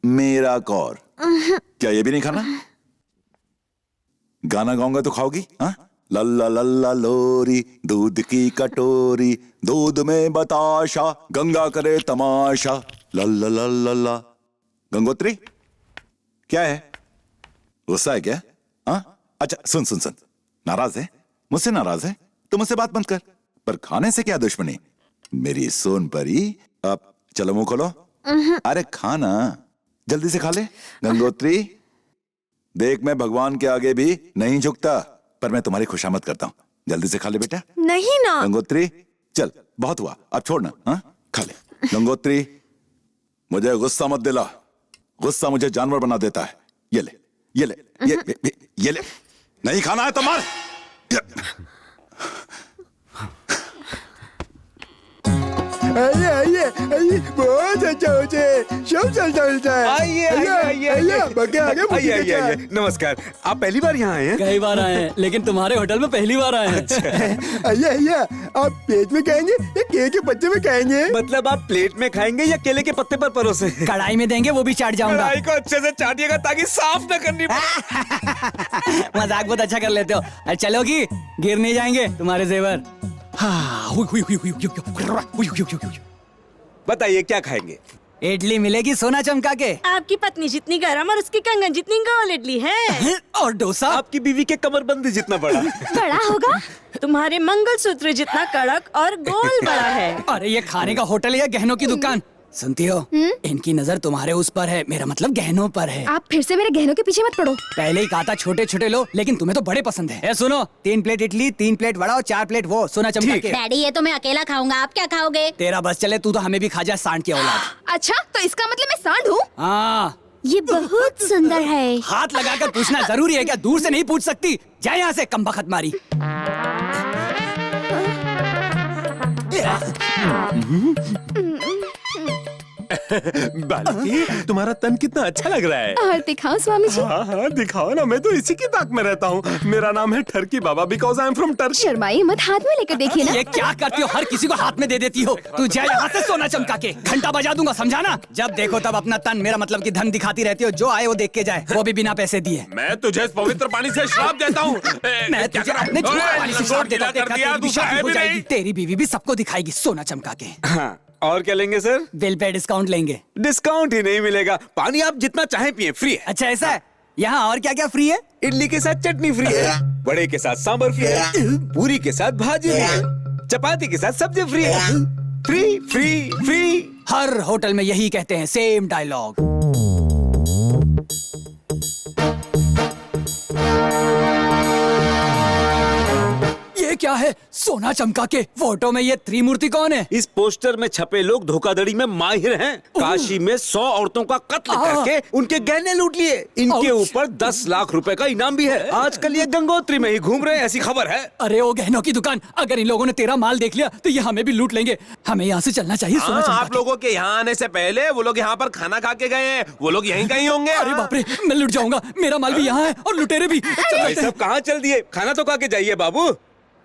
मेरा कौर। क्या ये भी नहीं खाना? गाना गाऊंगा तो खाओगी? हाँ, लल्ला लल्ला लोरी दूध की कटोरी, दूध में बताशा गंगा करे तमाशा, लल्ला लल्ला ला। गंगोत्री क्या है? गुस्सा है क्या? हाँ, अच्छा सुन सुन सुन, नाराज है मुझसे? नाराज है तो मुझसे बात बंद कर, पर खाने से क्या दुश्मनी? मेरी सोनपरी, अब चलो मुंह खोलो। अरे खाना जल्दी से खा ले। गंगोत्री देख, मैं भगवान के आगे भी नहीं झुकता, पर मैं तुम्हारी खुशामद करता हूँ। जल्दी से खा ले बेटा। नहीं ना गंगोत्री, चल बहुत हुआ, अब छोड़ना। हाँ, खा ले। गंगोत्री मुझे गुस्सा मत दिला, गुस्सा मुझे जानवर बना देता है। ये ले ये ले ये ले। नहीं खाना है तो मार। आइए आइए आइए, बहुत अच्छा होता है, सब चलता है। आइए आइए आइए आइए आइए। नमस्कार, आप पहली बार यहाँ आए हैं? कई बार आए हैं, लेकिन तुम्हारे होटल में पहली बार आए हैं। आइए आइए, आप पेट में खाएंगे या केले के पत्ते में खाएंगे? मतलब आप प्लेट में खाएंगे या केले के पत्ते पर परोसे? कढ़ाई में देंगे, वो भी चाट जाऊंगा। कढ़ाई को अच्छे से चाटिएगा ताकि साफ न करनी पड़े। मजाक बहुत अच्छा कर लेते हो। चलोगी, गिर नहीं जाएंगे तुम्हारे जेवर। बताइए क्या खाएंगे? इडली मिलेगी सोना चमका के। आपकी पत्नी जितनी गर्म और उसकी कंगन जितनी गोल इडली है। और डोसा आपकी बीवी के कमरबंद जितना बड़ा। बड़ा होगा? तुम्हारे मंगलसूत्र जितना कड़क और गोल बड़ा है। अरे ये खाने का होटल या गहनों की दुकान? सुनती हो, इनकी नजर तुम्हारे उस पर है, मेरा मतलब गहनों पर है। आप फिर से मेरे गहनों के पीछे मत पड़ो। पहले ही कहा था छोटे छोटे लो, लेकिन तुम्हें तो बड़े पसंद है। ए सुनो, 3 प्लेट इडली, 3 प्लेट वड़ा और 4 प्लेट वो सोना चमका के। डैडी ये तो मैं अकेला खाऊंगा, आप क्या खाओगे? तेरा बस चले, तू तो हमें भी खा जा, सांड की औलाद। अच्छा, तो इसका मतलब मैं सांड हूँ? हाँ, ये बहुत सुंदर है। हाथ लगाकर पूछना जरूरी है क्या? दूर से नहीं पूछ सकती? जा यहाँ से, कमबख्त मारी। बालकी, तुम्हारा तन कितना अच्छा लग रहा है। और दिखाओ स्वामी जी। हाँ हाँ दिखाओ ना, मैं तो इसी की ताक में रहता हूँ। मेरा नाम है ठरकी बाबा, because I am from Turkey. शर्माइए मत, हाथ में लेकर देखिए ना। ये क्या करती हो? हर किसी को हाथ में दे देती हो। तू जा यहाँ से, सोना चमका के घंटा बजा दूंगा, समझा ना? जब देखो तब अपना तन, मेरा मतलब कि धन दिखाती रहती हो। जो आए वो देख के जाए, वो भी बिना पैसे दिए। मैं तुझे इस पवित्र पानी से श्राप देता हूँ। मैं तुझे अपने झूठे पानी से श्राप देता हूँ। तेरी बीवी भी सबको दिखाएगी सोना चमका के। हाँ, और क्या लेंगे सर? बिल पे डिस्काउंट लेंगे। डिस्काउंट ही नहीं मिलेगा, पानी आप जितना चाहे पिए, फ्री है। अच्छा ऐसा है? यहाँ और क्या क्या फ्री है? इडली के साथ चटनी फ्री है, वड़े के साथ सांभर फ्री है, पूरी के साथ भाजी है, चपाती के साथ सब्जी फ्री है। Free free free. हर होटल में यही कहते हैं, सेम डायलॉग। सोना चमका के फोटो में ये त्रिमूर्ति कौन है? इस पोस्टर में छपे लोग धोखाधड़ी में माहिर हैं। काशी में 100 औरतों का कत्ल करके उनके गहने लूट लिए। इनके ऊपर 10 लाख रुपए का इनाम भी है। आजकल ये गंगोत्री में ही घूम रहे हैं, ऐसी खबर है। अरे वो गहनों की दुकान, अगर इन लोगों ने तेरा माल देख लिया तो ये हमें भी लूट लेंगे। हमें यहाँ से चलना चाहिए। सोना चमका आप लोगों के यहाँ आने से पहले वो लोग यहाँ पर खाना खा के गए हैं। वो लोग यहीं कहीं होंगे। अरे बाप रे, मैं लुट जाऊंगा। मेरा माल भी यहाँ है और लुटेरे भी। भाई सब कहाँ चल दिए? खाना तो खा के जाइए बाबू।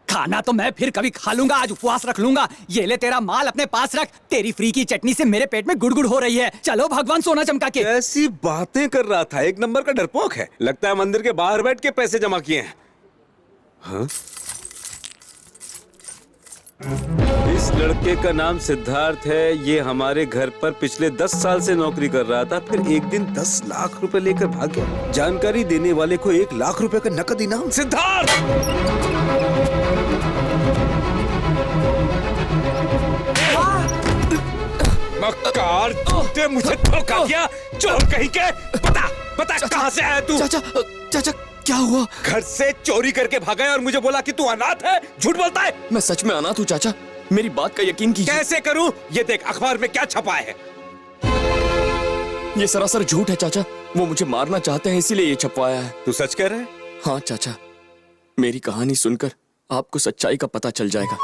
खाना तो मैं फिर कभी खा लूंगा, आज उपवास रख लूंगा। ये ले तेरा माल अपने पास रख। तेरी फ्री की चटनी से मेरे पेट में गुड़गुड़ हो रही है। चलो भगवान सोना चमका के। ऐसी बातें कर रहा था, एक नंबर का डरपोक है। लगता है मंदिर के बाहर बैठ के पैसे जमा किए हैं। हाँ? इस लड़के का नाम सिद्धार्थ है। ये हमारे घर पर पिछले 10 साल से नौकरी कर रहा था, फिर एक दिन 10 लाख रुपए लेकर भाग गया। जानकारी देने वाले को 1 लाख रुपए का नकद इनाम। सिद्धार्थ! मक्कार, तूने मुझे धोखा दिया। चोर कहीं के। बता कहाँ से आया तू? चाचा क्या हुआ? घर से चोरी करके भागा है और मुझे बोला कि तू अनाथ है। झूठ बोलता है। मैं सच में अनाथ हूँ चाचा, मेरी बात का यकीन कीजिए। कैसे करूं? ये देख अखबार में क्या छपा है। ये सरासर झूठ है चाचा। वो मुझे मारना चाहते हैं, इसीलिए ये छपवाया है। तू सच कह रहा है? हाँ चाचा, मेरी कहानी सुनकर आपको सच्चाई का पता चल जाएगा।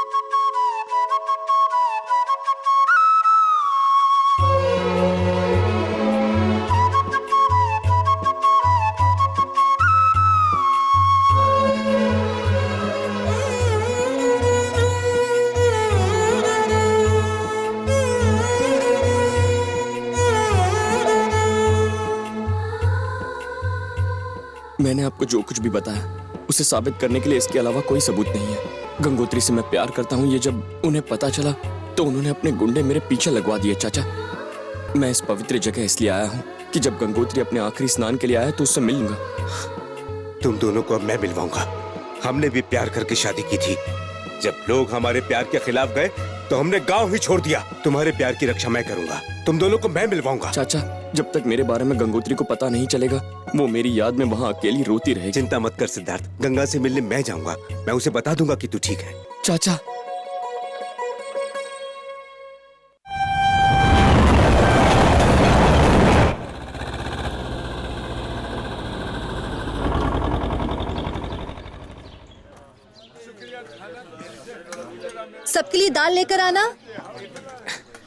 मैंने आपको जो कुछ भी बताया उसे साबित करने के लिए इसके अलावा कोई सबूत नहीं है। गंगोत्री से मैं प्यार करता हूँ, ये जब उन्हें पता चला तो उन्होंने अपने गुंडे मेरे पीछे लगवा दिए। चाचा, मैं इस पवित्र जगह इसलिए आया हूँ कि जब गंगोत्री अपने आखिरी स्नान के लिए आया तो उससे मिल लूंगा। तुम दोनों को अब मैं मिलवाऊंगा। हमने भी प्यार करके शादी की थी। जब लोग हमारे प्यार के खिलाफ गए तो हमने गांव ही छोड़ दिया। तुम्हारे प्यार की रक्षा मैं करूंगा। तुम दोनों को मैं मिलवाऊंगा। चाचा, जब तक मेरे बारे में गंगोत्री को पता नहीं चलेगा वो मेरी याद में वहाँ अकेली रोती रहेगी। चिंता मत कर सिद्धार्थ, गंगा से मिलने मैं जाऊंगा। मैं उसे बता दूंगा कि तू ठीक है। चाचा, सबके लिए दाल लेकर आना।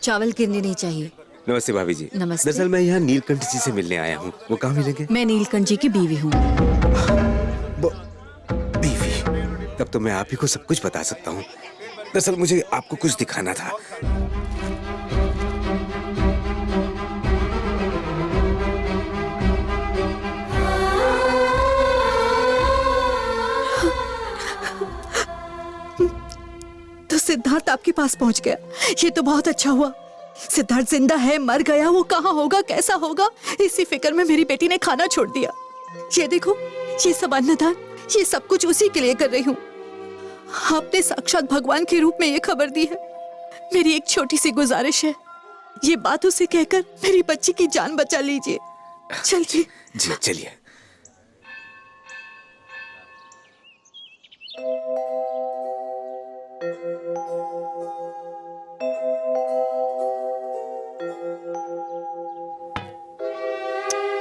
चावल गिरने नहीं चाहिए। नमस्ते भाभी जी। नमस्ते। दरअसल मैं यहाँ नीलकंठ जी से मिलने आया हूँ। वो कहाँ मिलेंगे? मैं नीलकंठ जी की बीवी हूँ। बीवी? तब तो मैं आप ही को सब कुछ बता सकता हूँ। दरअसल मुझे आपको कुछ दिखाना था। तो सिद्धार्थ आपके पास पहुंच गया, ये तो बहुत अच्छा हुआ। सिद्धार्थ जिंदा है, मर गया, वो कहाँ होगा, कैसा होगा, इसी फिक्र में मेरी बेटी ने खाना छोड़ दिया। ये देखो, ये सब अन्नदान, ये सब कुछ उसी के लिए कर रही हूँ। आपने साक्षात भगवान के रूप में ये खबर दी है। मेरी एक छोटी सी गुजारिश है, ये बात उसे कहकर मेरी बच्ची की जान बचा लीजिए। चलिए। जी चलिए।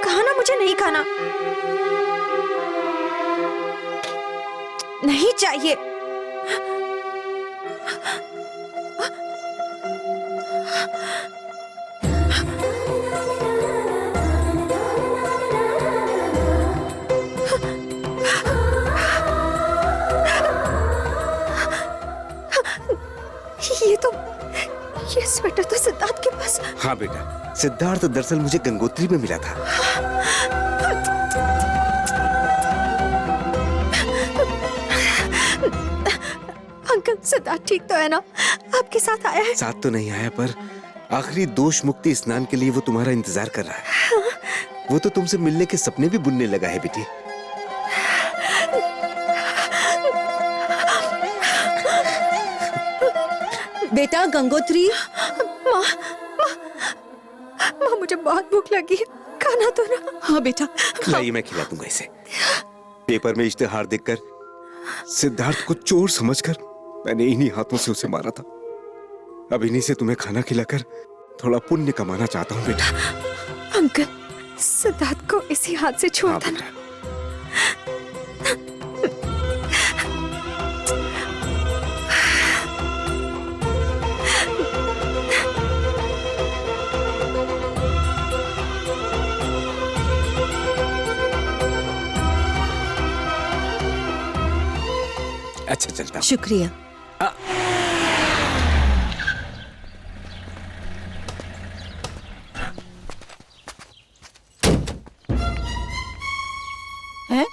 खाना मुझे नहीं खाना, नहीं चाहिए। ये स्वेटर तो सिद्धार्थ के पास। हाँ बेटा, सिद्धार्थ दरअसल मुझे गंगोत्री में मिला था। अंकल, सिद्धार्थ ठीक तो है ना? आपके साथ आया है? साथ तो नहीं आया, पर आखिरी दोष मुक्ति स्नान के लिए वो तुम्हारा इंतजार कर रहा है। वो तो तुमसे मिलने के सपने भी बुनने लगा है बेटी। बेटा गंगोत्री। माँ, मुझे बहुत भूख लगी है, खाना तो ना। हाँ बेटा, लाइए मैं खिला दूंगा इसे। पेपर में इश्तेहार देखकर सिद्धार्थ को चोर समझकर मैंने इन्हीं हाथों से उसे मारा था। अब इन्हीं से तुम्हें खाना खिलाकर थोड़ा पुण्य कमाना चाहता हूँ बेटा। अंकल, सिद्धार्थ को इसी हाथ से छोड़ देना। अच्छा चलता हूँ। शुक्रिया। हैं?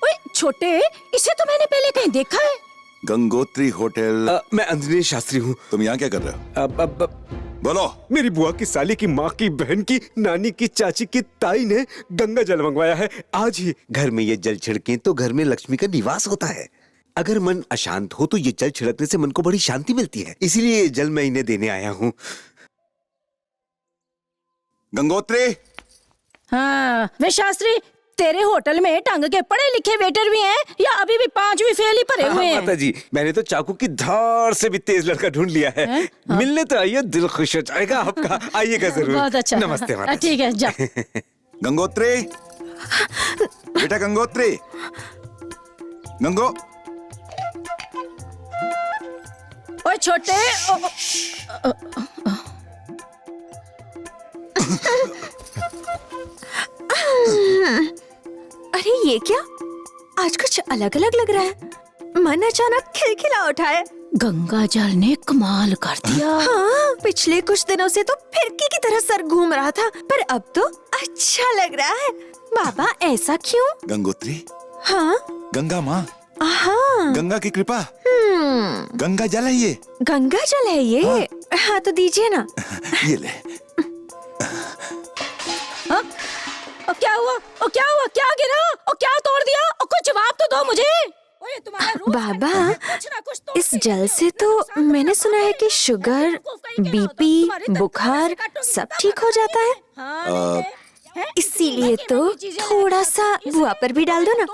ओए छोटे, इसे तो मैंने पहले कहीं देखा है। गंगोत्री होटल। मैं अंजनी शास्त्री हूँ। तुम यहाँ क्या कर रहे हो? अब बोलो। मेरी बुआ की साली की माँ की बहन की नानी की चाची की ताई ने गंगा जल मंगवाया है आज ही। घर में ये जल छिड़के तो घर में लक्ष्मी का निवास होता है। अगर मन अशांत हो तो ये जल छिड़कने से मन को बड़ी शांति मिलती है, इसीलिए ये जल मैं इन्हें देने आया हूँ। गंगोत्री। हाँ, वे शास्त्री, तेरे होटल में ढंग के पढ़े लिखे वेटर भी हैं या अभी भी 5वीं फेल ही भरे हुए हैं? माता जी, मैंने तो चाकू की धार से भी तेज लड़का ढूंढ लिया है। मिलने तो आइए, दिल खुश हो जाएगा आपका। आइएगा जरूर। बहुत अच्छा। नमस्ते माता जी। ठीक है, जा। गंगोत्री, बेटा गंगोत्री, गंगो। ओए छोटे, अरे ये क्या, आज कुछ अलग अलग लग रहा है। मन अचानक खिलखिला उठा है। गंगा जल ने कमाल कर दिया। हाँ, पिछले कुछ दिनों से तो फिरकी की तरह सर घूम रहा था, पर अब तो अच्छा लग रहा है। बाबा ऐसा क्यों? गंगोत्री। हाँ, गंगा माँ। हाँ, गंगा की कृपा। गंगा जल है ये। गंगा जल है ये। हाँ तो दीजिए ना। ये ले। हाँ? और क्या हुआ? और क्या हुआ? क्या गिरा? और क्या तोड़ दिया? और कुछ जवाब तो दो मुझे। ओए तुम्हारा रूप बाबा, इस जल से तो मैंने सुना है कि शुगर, बीपी, बुखार सब ठीक हो जाता है। इसीलिए तो थोड़ा सा बुआ पर भी डाल दो ना।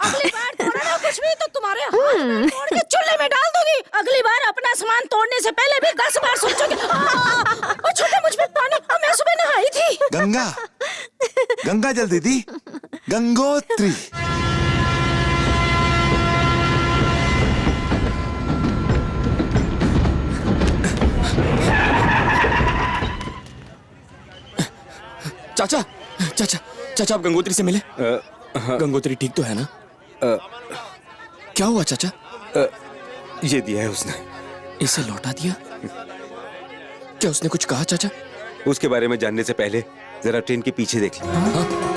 अगली बार तोड़ना कुछ भी तो तुम्हारे हाथ में तोड़ के चूल्हे में डाल दूंगी। अगली बार अपना सामान तोड़ने से पहले भी 10 बार सोचोगे। और छोटे, मुझ पे पानी, और मैं सुबह नहाई थी। गंगा, गंगा जल दीदी, गंगोत्री। चाचा, चाचा, चाचा, आप गंगोत्री से मिले? गंगोत्री ठीक तो है ना? क्या हुआ चाचा? ये दिया है उसने। इसे लौटा दिया? क्या उसने कुछ कहा चाचा? उसके बारे में जानने से पहले जरा ट्रेन के पीछे देख ले।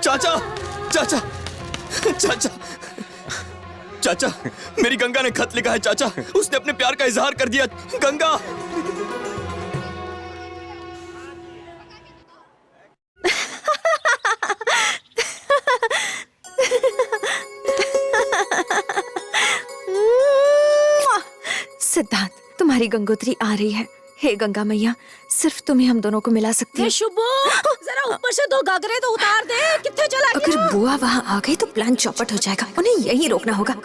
चाचा, चाचा, चाचा, चाचा, मेरी गंगा ने खत लिखा है चाचा। उसने अपने प्यार का इजहार कर दिया। गंगा। सिद्धार्थ, तुम्हारी गंगोत्री आ रही है। हे गंगा मैया, सिर्फ तुम्हें हम दोनों को मिला सकती है। शुभो, जरा ऊपर से 2 गागरे तो उतार दे। कितने चला गया? अगर बुआ वहाँ आ गई तो प्लान चौपट हो जाएगा। उन्हें यही रोकना होगा।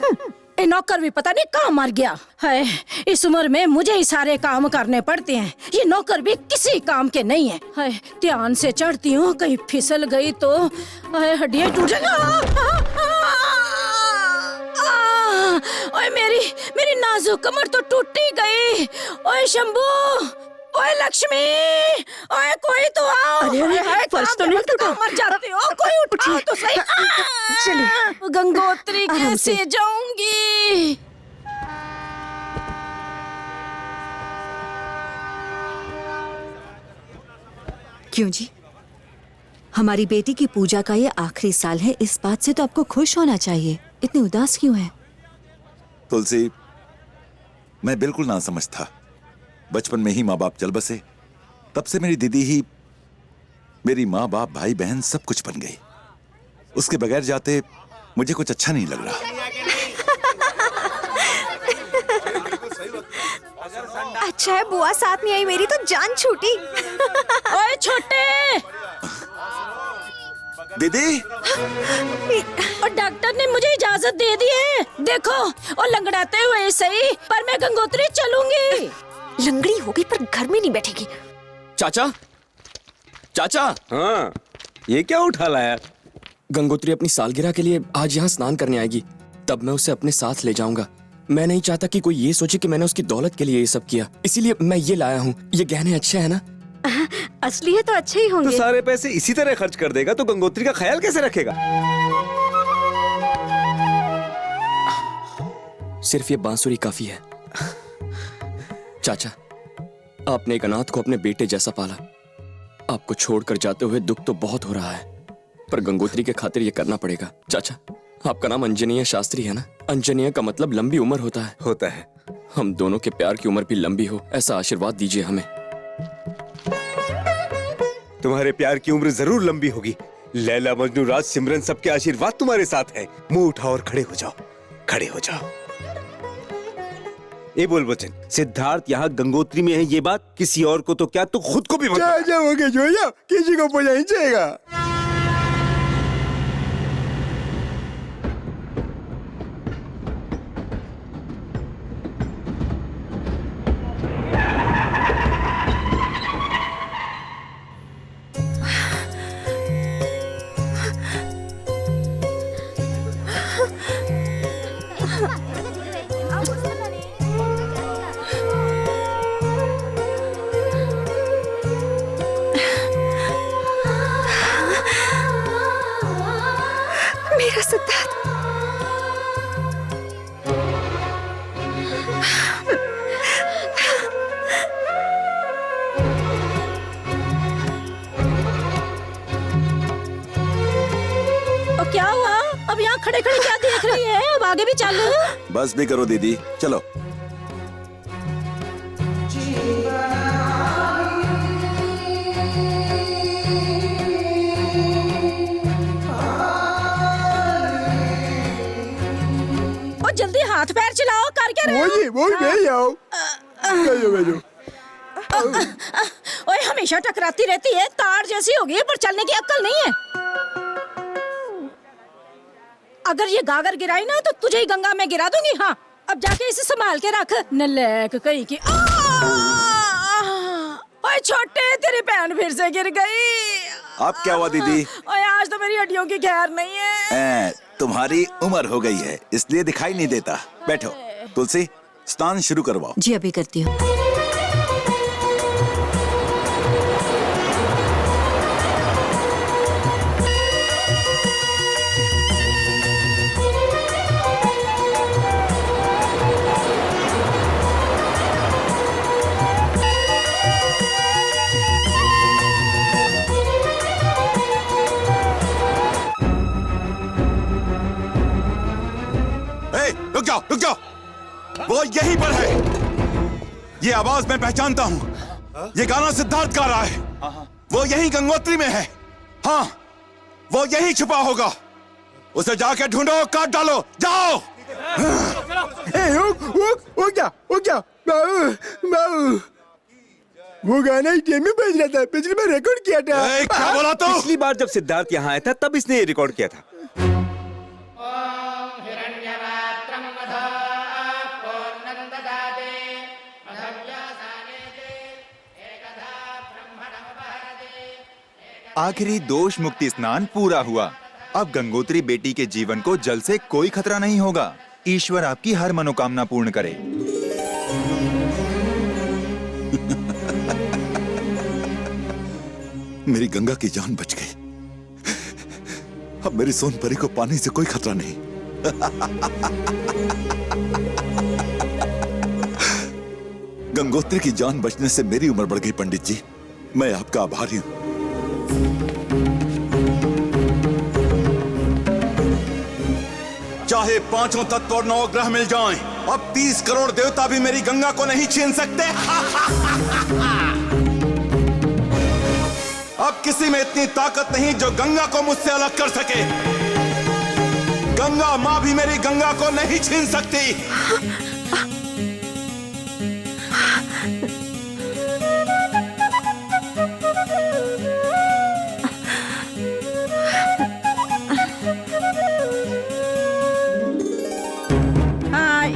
ए नौकर भी पता नहीं कहाँ मर गया है। इस उम्र में मुझे ही सारे काम करने पड़ते हैं। ये नौकर भी किसी काम के नहीं है। ध्यान से चढ़ती हूँ, कहीं फिसल गई तो हड्डियाँ टूट जाएंगी। ओए मेरी नाजुक कमर तो टूटी गई। ओए शंभू, ओए लक्ष्मी, ओए कोई तो आओ। अरे फर्श तो नहीं टूटा। मर जाते हो, कोई उठाओ तो सही। चलिए। गंगोत्री कैसे जाऊंगी? क्यों जी? हमारी बेटी की पूजा का ये आखिरी साल है, इस बात से तो आपको खुश होना चाहिए। इतनी उदास क्यों है? तुलसी, मैं बिल्कुल ना समझ था। बचपन में ही माँ बाप चल बसे, तब से मेरी दीदी ही मेरी माँ बाप भाई बहन सब कुछ बन गई। उसके बगैर जाते मुझे कुछ अच्छा नहीं लग रहा। अच्छा है बुआ साथ नहीं आई, मेरी तो जान छूटी। ओए छोटे, दीदी और डॉक्टर ने मुझे इजाजत दे दी है। देखो और लंगड़ाते हुए सही, पर मैं गंगोत्री चलूंगी। लंगड़ी हो गई पर घर में नहीं बैठेगी। चाचा, चाचा। हाँ, ये क्या उठा लाया? गंगोत्री अपनी सालगिरह के लिए आज यहाँ स्नान करने आएगी, तब मैं उसे अपने साथ ले जाऊंगा। मैं नहीं चाहता कि कोई ये सोचे कि मैंने उसकी दौलत के लिए ये सब किया, इसीलिए मैं ये लाया हूँ। ये गहने अच्छे हैं ना? असली है तो अच्छे ही होंगे। तो सारे पैसे इसी तरह खर्च कर देगा तो गंगोत्री का ख्याल कैसे रखेगा? सिर्फ ये बांसुरी काफी है। चाचा, आपने एक अनाथ को अपने बेटे जैसा पाला। आपको छोड़कर जाते हुए दुख तो बहुत हो रहा है, पर गंगोत्री के खातिर ये करना पड़ेगा। चाचा, आपका नाम अंजनीय शास्त्री है ना? अंजनीय का मतलब लंबी उम्र होता है। होता है। हम दोनों के प्यार की उम्र भी लंबी हो, ऐसा आशीर्वाद दीजिए हमें। तुम्हारे प्यार की उम्र जरूर लंबी होगी। लैला, मजनू, राज, सिमरन सबके आशीर्वाद तुम्हारे साथ है। मुंह उठाओ और खड़े हो जाओ, खड़े हो जाओ। ये बोल बच्चन, सिद्धार्थ यहाँ गंगोत्री में है, ये बात किसी और को तो क्या, तू खुद को भी मत बता। जाओगे जो जाओ, किसी को पता नहीं चलेगा। मेरा सिद्धार्थ। और क्या हुआ? अब यहाँ खड़े खड़े क्या देख रही है? अब आगे भी चलो। बस भी करो दीदी, चलो। जल्दी हाथ पैर चलाओ, कर क्या रहे हो? वो नहीं आओ। बैठो। ओए हमेशा टकराती रहती है, तार जैसी हो गई है, पर चलने की अक्ल नहीं है। अगर ये गागर गिराई ना तो तुझे ही गंगा में गिरा दूंगी। हाँ, अब जाके इसे संभाल के रख। नल्लैक कहीं की। ओए छोटे, तेरी बहन फिर से गिर गई। अब क्या हुआ दीदी? ओए आज तो मेरी हड्डियों की खैर नहीं है। तुम्हारी उम्र हो गई है इसलिए दिखाई नहीं देता। बैठो। तुलसी, स्नान शुरू करवाओ। जी अभी करती हूँ। रुक जाओ। वो यहीं पर है। ये आवाज मैं पहचानता हूँ। ये गाना सिद्धार्थ गा रहा है। वो यहीं गंगोत्री में है। हाँ, वो यहीं छुपा होगा। उसे जाके ढूंढो, काट डालो, जाओ। बाबू, वो गाना ही टीवी में बज रहा था। पिछली बार रिकॉर्ड किया था। क्या बोला तो? पिछली बार जब सिद्धार्थ यहाँ आया था तब इसने ये रिकॉर्ड किया था। आखिरी दोष मुक्ति स्नान पूरा हुआ। अब गंगोत्री बेटी के जीवन को जल से कोई खतरा नहीं होगा। ईश्वर आपकी हर मनोकामना पूर्ण करे। मेरी गंगा की जान बच गई। अब मेरी सोनपरी को पानी से कोई खतरा नहीं। गंगोत्री की जान बचने से मेरी उम्र बढ़ गई। पंडित जी, मैं आपका आभारी हूं। चाहे पांचों तत्व और 9 ग्रह मिल जाएं, अब 30 करोड़ देवता भी मेरी गंगा को नहीं छीन सकते। अब किसी में इतनी ताकत नहीं जो गंगा को मुझसे अलग कर सके। गंगा माँ भी मेरी गंगा को नहीं छीन सकती।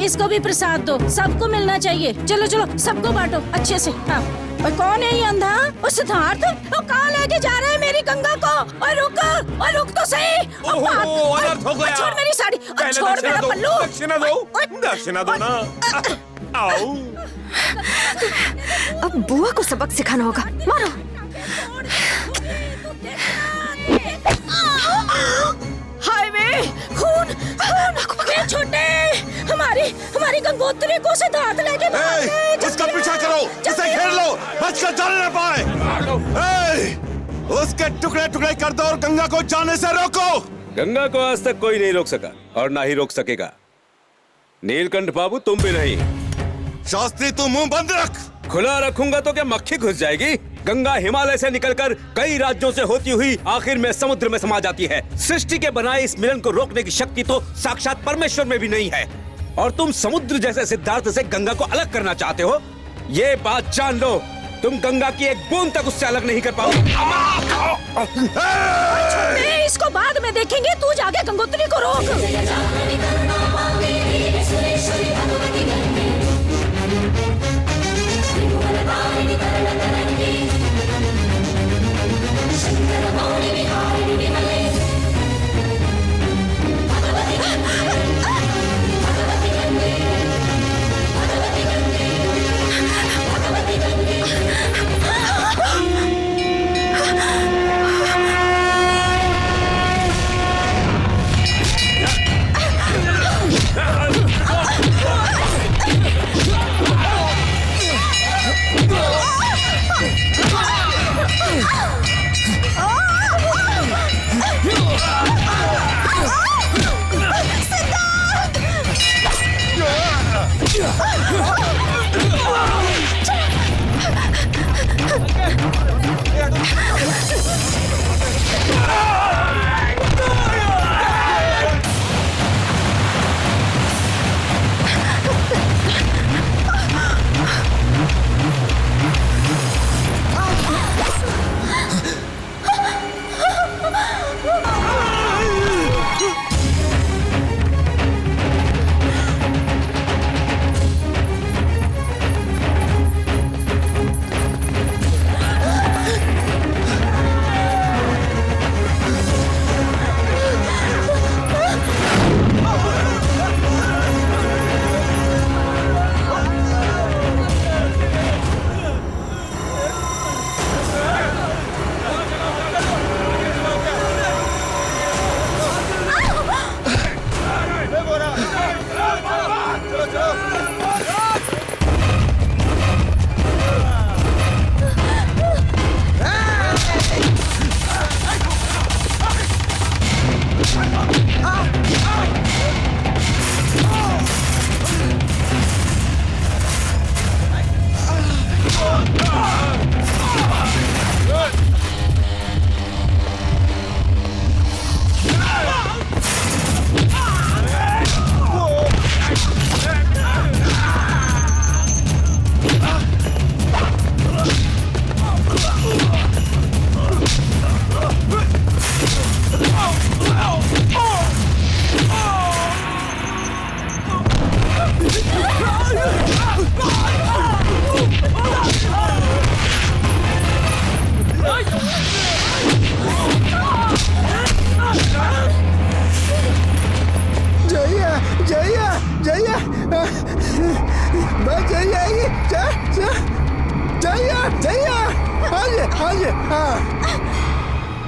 इसको भी प्रसाद दो, सबको मिलना चाहिए। चलो चलो सबको बांटो अच्छे से। हाँ। और कौन है ये अंधा? वो सिद्धार्थ। वो कहाँ लेके जा रहा है मेरी गंगा को? और रुक तो सही। अनर्थ हो गया। छोड़ मेरी साड़ी, छोड़ मेरा पल्लू। दक्षिणा दो, दक्षिणा दो ना। आओ। अब बुआ को सबक सिखाना होगा। मारो। हाईवे खून छोटे हमारी गंगोत्री को सिद्धार्थ लेके भाग गए। उसका पीछा करो, उसे घेर लो, बचकर जाने न पाए। उसके टुकड़े टुकड़े कर दो और गंगा को जाने से रोको। गंगा को आज तक कोई नहीं रोक सका और ना ही रोक सकेगा। नीलकंठ बाबू तुम भी नहीं। शास्त्री तू मुंह बंद रख। खुला रखूंगा तो क्या मक्खी घुस जाएगी? गंगा हिमालय से निकलकर कई राज्यों से होती हुई आखिर में समुद्र में समा जाती है। सृष्टि के बनाए इस मिलन को रोकने की शक्ति तो साक्षात परमेश्वर में भी नहीं है। और तुम समुद्र जैसे सिद्धार्थ से गंगा को अलग करना चाहते हो। ये बात जान लो, तुम गंगा की एक बूंद तक उससे अलग नहीं कर पाओगे। इसको बाद में देखेंगे, तू जाके गंगोत्री को रोक।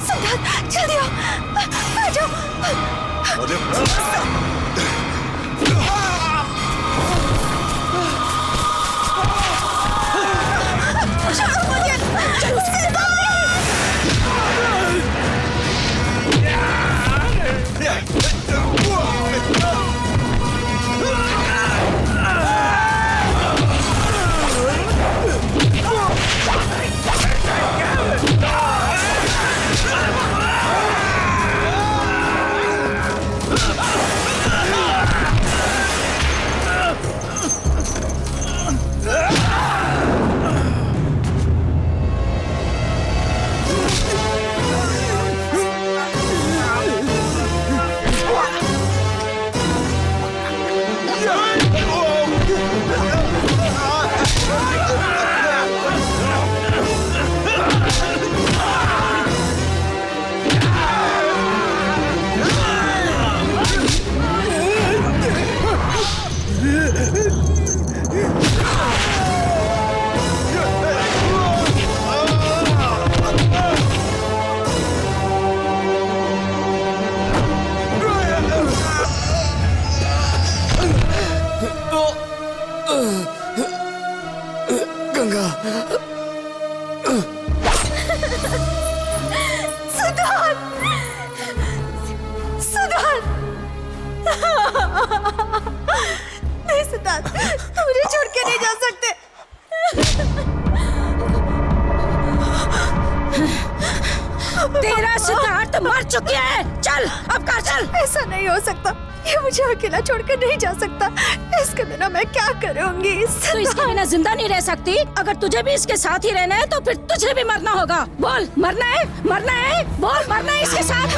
सिद्धार्थ जल्दी आओ, आ जाओ। गंगा, सिद्धार्थ, सिद्धार्थ, नहीं सिद्धार्थ, तुम मुझे छोड़ के नहीं जा सकते। तेरा सिद्धार्थ मर चुकी है। चल अब कहाँ चल। ऐसा नहीं हो सकता, ये मुझे अकेला छोड़कर नहीं जा सकता। इसके बिना मैं क्या करूंगी? तो इसके बिना जिंदा नहीं रह सकती। अगर तुझे भी इसके साथ ही रहना है तो फिर तुझे भी मरना होगा। बोल, मरना है? मरना है? बोल, मरना है इसके साथ।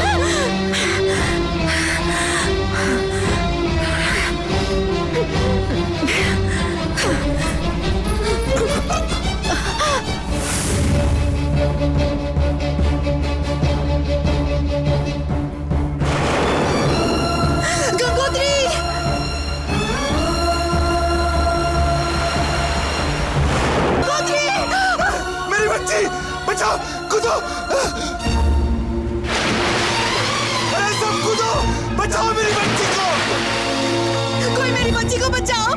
गंगोत्री! मेरी बच्ची, बचाओ, कूदो! अरे सब कूदो, बचाओ मेरी बच्ची को! कोई मेरी बच्ची को बचाओ!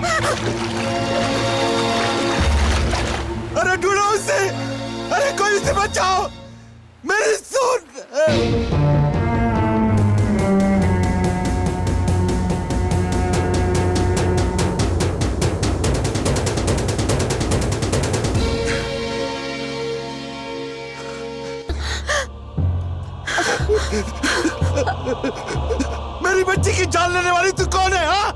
अरे ढूंढो उसे! अरे कोई उसे बचाओ! मेरी सुन! मेरी बच्ची की जान लेने वाली तू कौन है? हाँ,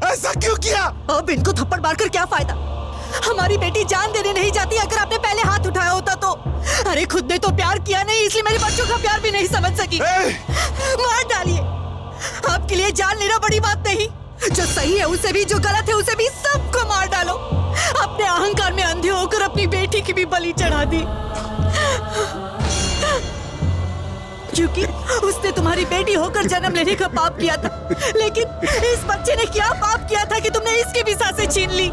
ऐसा क्यों किया? अब इनको थप्पड़ मारकर क्या फायदा? हमारी बेटी जान देने नहीं जाती। अगर आपने पहले हाथ उठाया होता तो। अरे खुद ने तो प्यार किया नहीं, इसलिए मेरे बच्चों का प्यार भी नहीं समझ सकी। मार डालिए। आपके लिए जान लेना बड़ी बात नहीं। जो सही है उसे भी, जो गलत है उसे भी, सबको मार डालो। अपने अहंकार में अंधे होकर अपनी बेटी की भी बलि चढ़ा दी, क्योंकि उसने तुम्हारी बेटी होकर जन्म लेने का पाप किया था। लेकिन इस बच्चे ने क्या पाप किया था कि तुमने इसकी भी सांसें छीन ली?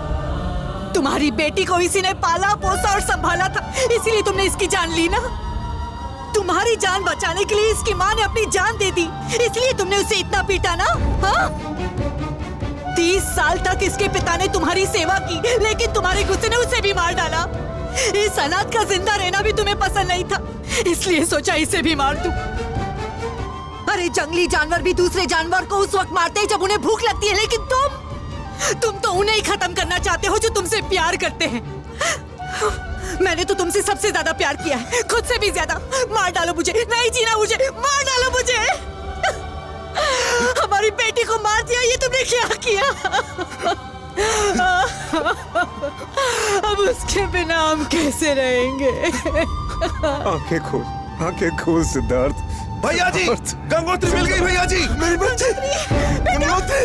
तुम्हारी बेटी को इसी ने पाला, पोसा और संभाला था, इसीलिए तुमने इसकी जान ली ना। तुम्हारी जान बचाने के लिए इसकी माँ ने अपनी जान दे दी, इसलिए तुमने उसे इतना पीटा ना। हाँ? 30 साल तक इसके पिता ने तुम्हारी सेवा की, लेकिन तुम्हारे गुस्से ने उसे भी मार डाला। इस अनाथ का जिंदा रहना भी तुम्हें पसंद नहीं था, इसलिए सोचा इसे भी मार दूं। अरे जंगली जानवर भी दूसरे जानवर को उस वक्त मारते हैं जब उन्हें भूख लगती है, लेकिन तुम तो उन्हें ही खत्म करना चाहते हो जो तुमसे प्यार करते हैं। मैंने तो तुमसे सबसे ज्यादा प्यार किया है, खुद से भी ज्यादा। मार डालो मुझे, नहीं जीना मुझे, मार डालो मुझे। हमारी बेटी को मार दिया, ये तुमने क्या किया? अब उसके बिना हम कैसे रहेंगे? आंखें खोल सिद्धार्थ। भैया जी, गंगोत्री मिल गई। भैया जी, मेरी बच्ची गंगोत्री।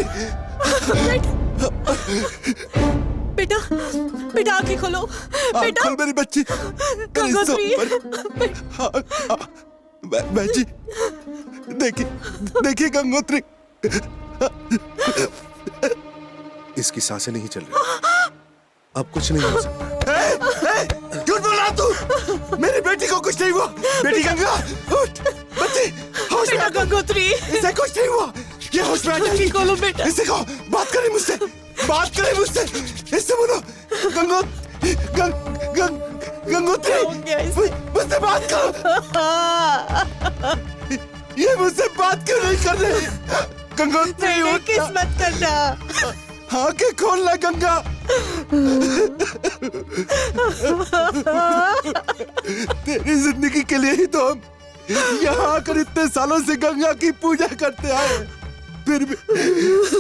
बेटा, बेटा आंखें खोलो। बेटा खोल मेरी बच्ची। गंगोत्री। बच्ची, देखिए गंगोत्री। इसकी सांसें नहीं चल रही, अब कुछ नहीं हो सकता। झूठ बोल रहा तू। मेरी बेटी को कुछ नहीं हुआ। बेटी गंगा, उठ। बच्ची, होश में आ। गंगोत्री, इसे कुछ नहीं हुआ। ये होश में आ जाएगी। खोलो बेटा। इसे कहो, बात करे मुझसे, बात करे मुझसे। इससे बोलो, गंगोत्री, मुझसे बात करो। ये मुझसे बात क्यों नहीं कर रही? गंगोत्री, किस्मत करना। आंखें खोलना गंगा। तेरी जिंदगी के लिए ही तो हम यहाँ आकर इतने सालों से गंगा की पूजा करते आए। फिर भी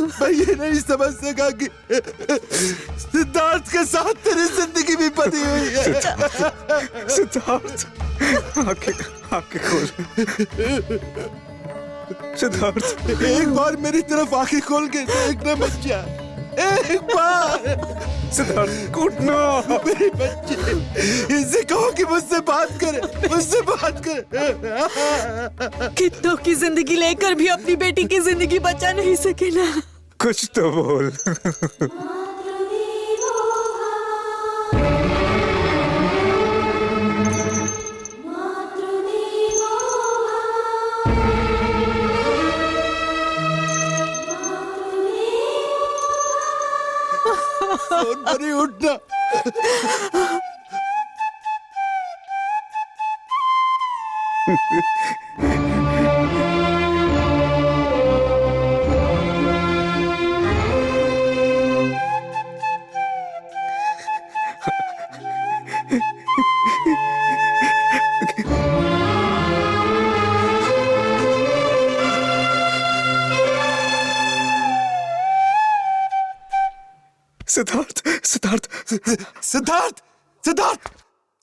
मैं ये नहीं समझ सका कि सिद्धार्थ के साथ तेरी जिंदगी भी बनी हुई है। सिद्धार्थ, आंखें खोल। सिद्धार्थ, एक बार मेरी तरफ आंखें खोल के देखना बच्चा, एक बार। सिद्धार्थ, कूटना। मेरी बच्ची, इसे कहो कि मुझसे बात करे, मुझसे बात करे। कितनों की जिंदगी लेकर भी अपनी बेटी की जिंदगी बचा नहीं सके ना। कुछ तो बोल। सोनपरी उठना। सिद्धार्थ सिद्धार्थ सिद्धार्थ सिद्धार्थ,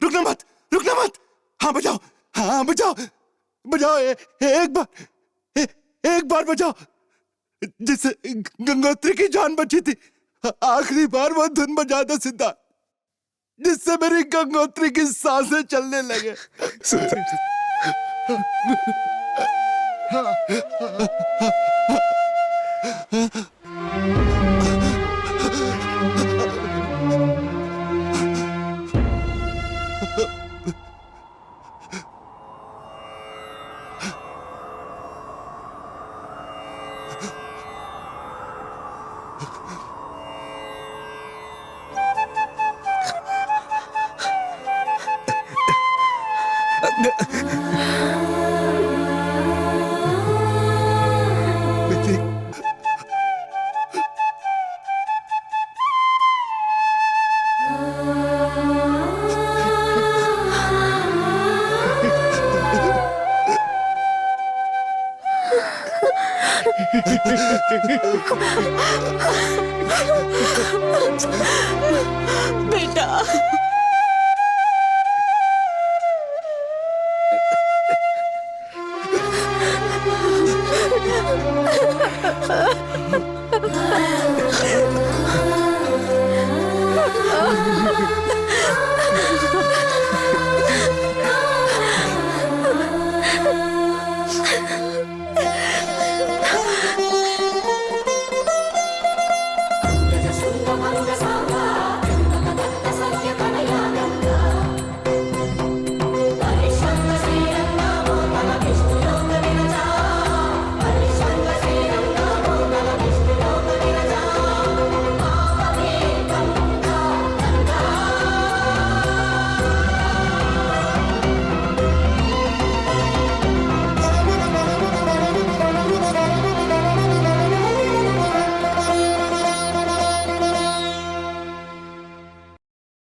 रुकना मत, रुकना मत। हाँ बजाओ, हाँ बजाओ, बजाओ एक बार बजाओ, जिससे गंगोत्री की जान बची थी। आखिरी बार वो धुन बजा दो सिद्धार्थ, जिससे मेरी गंगोत्री की सांसें चलने लगे। बेटा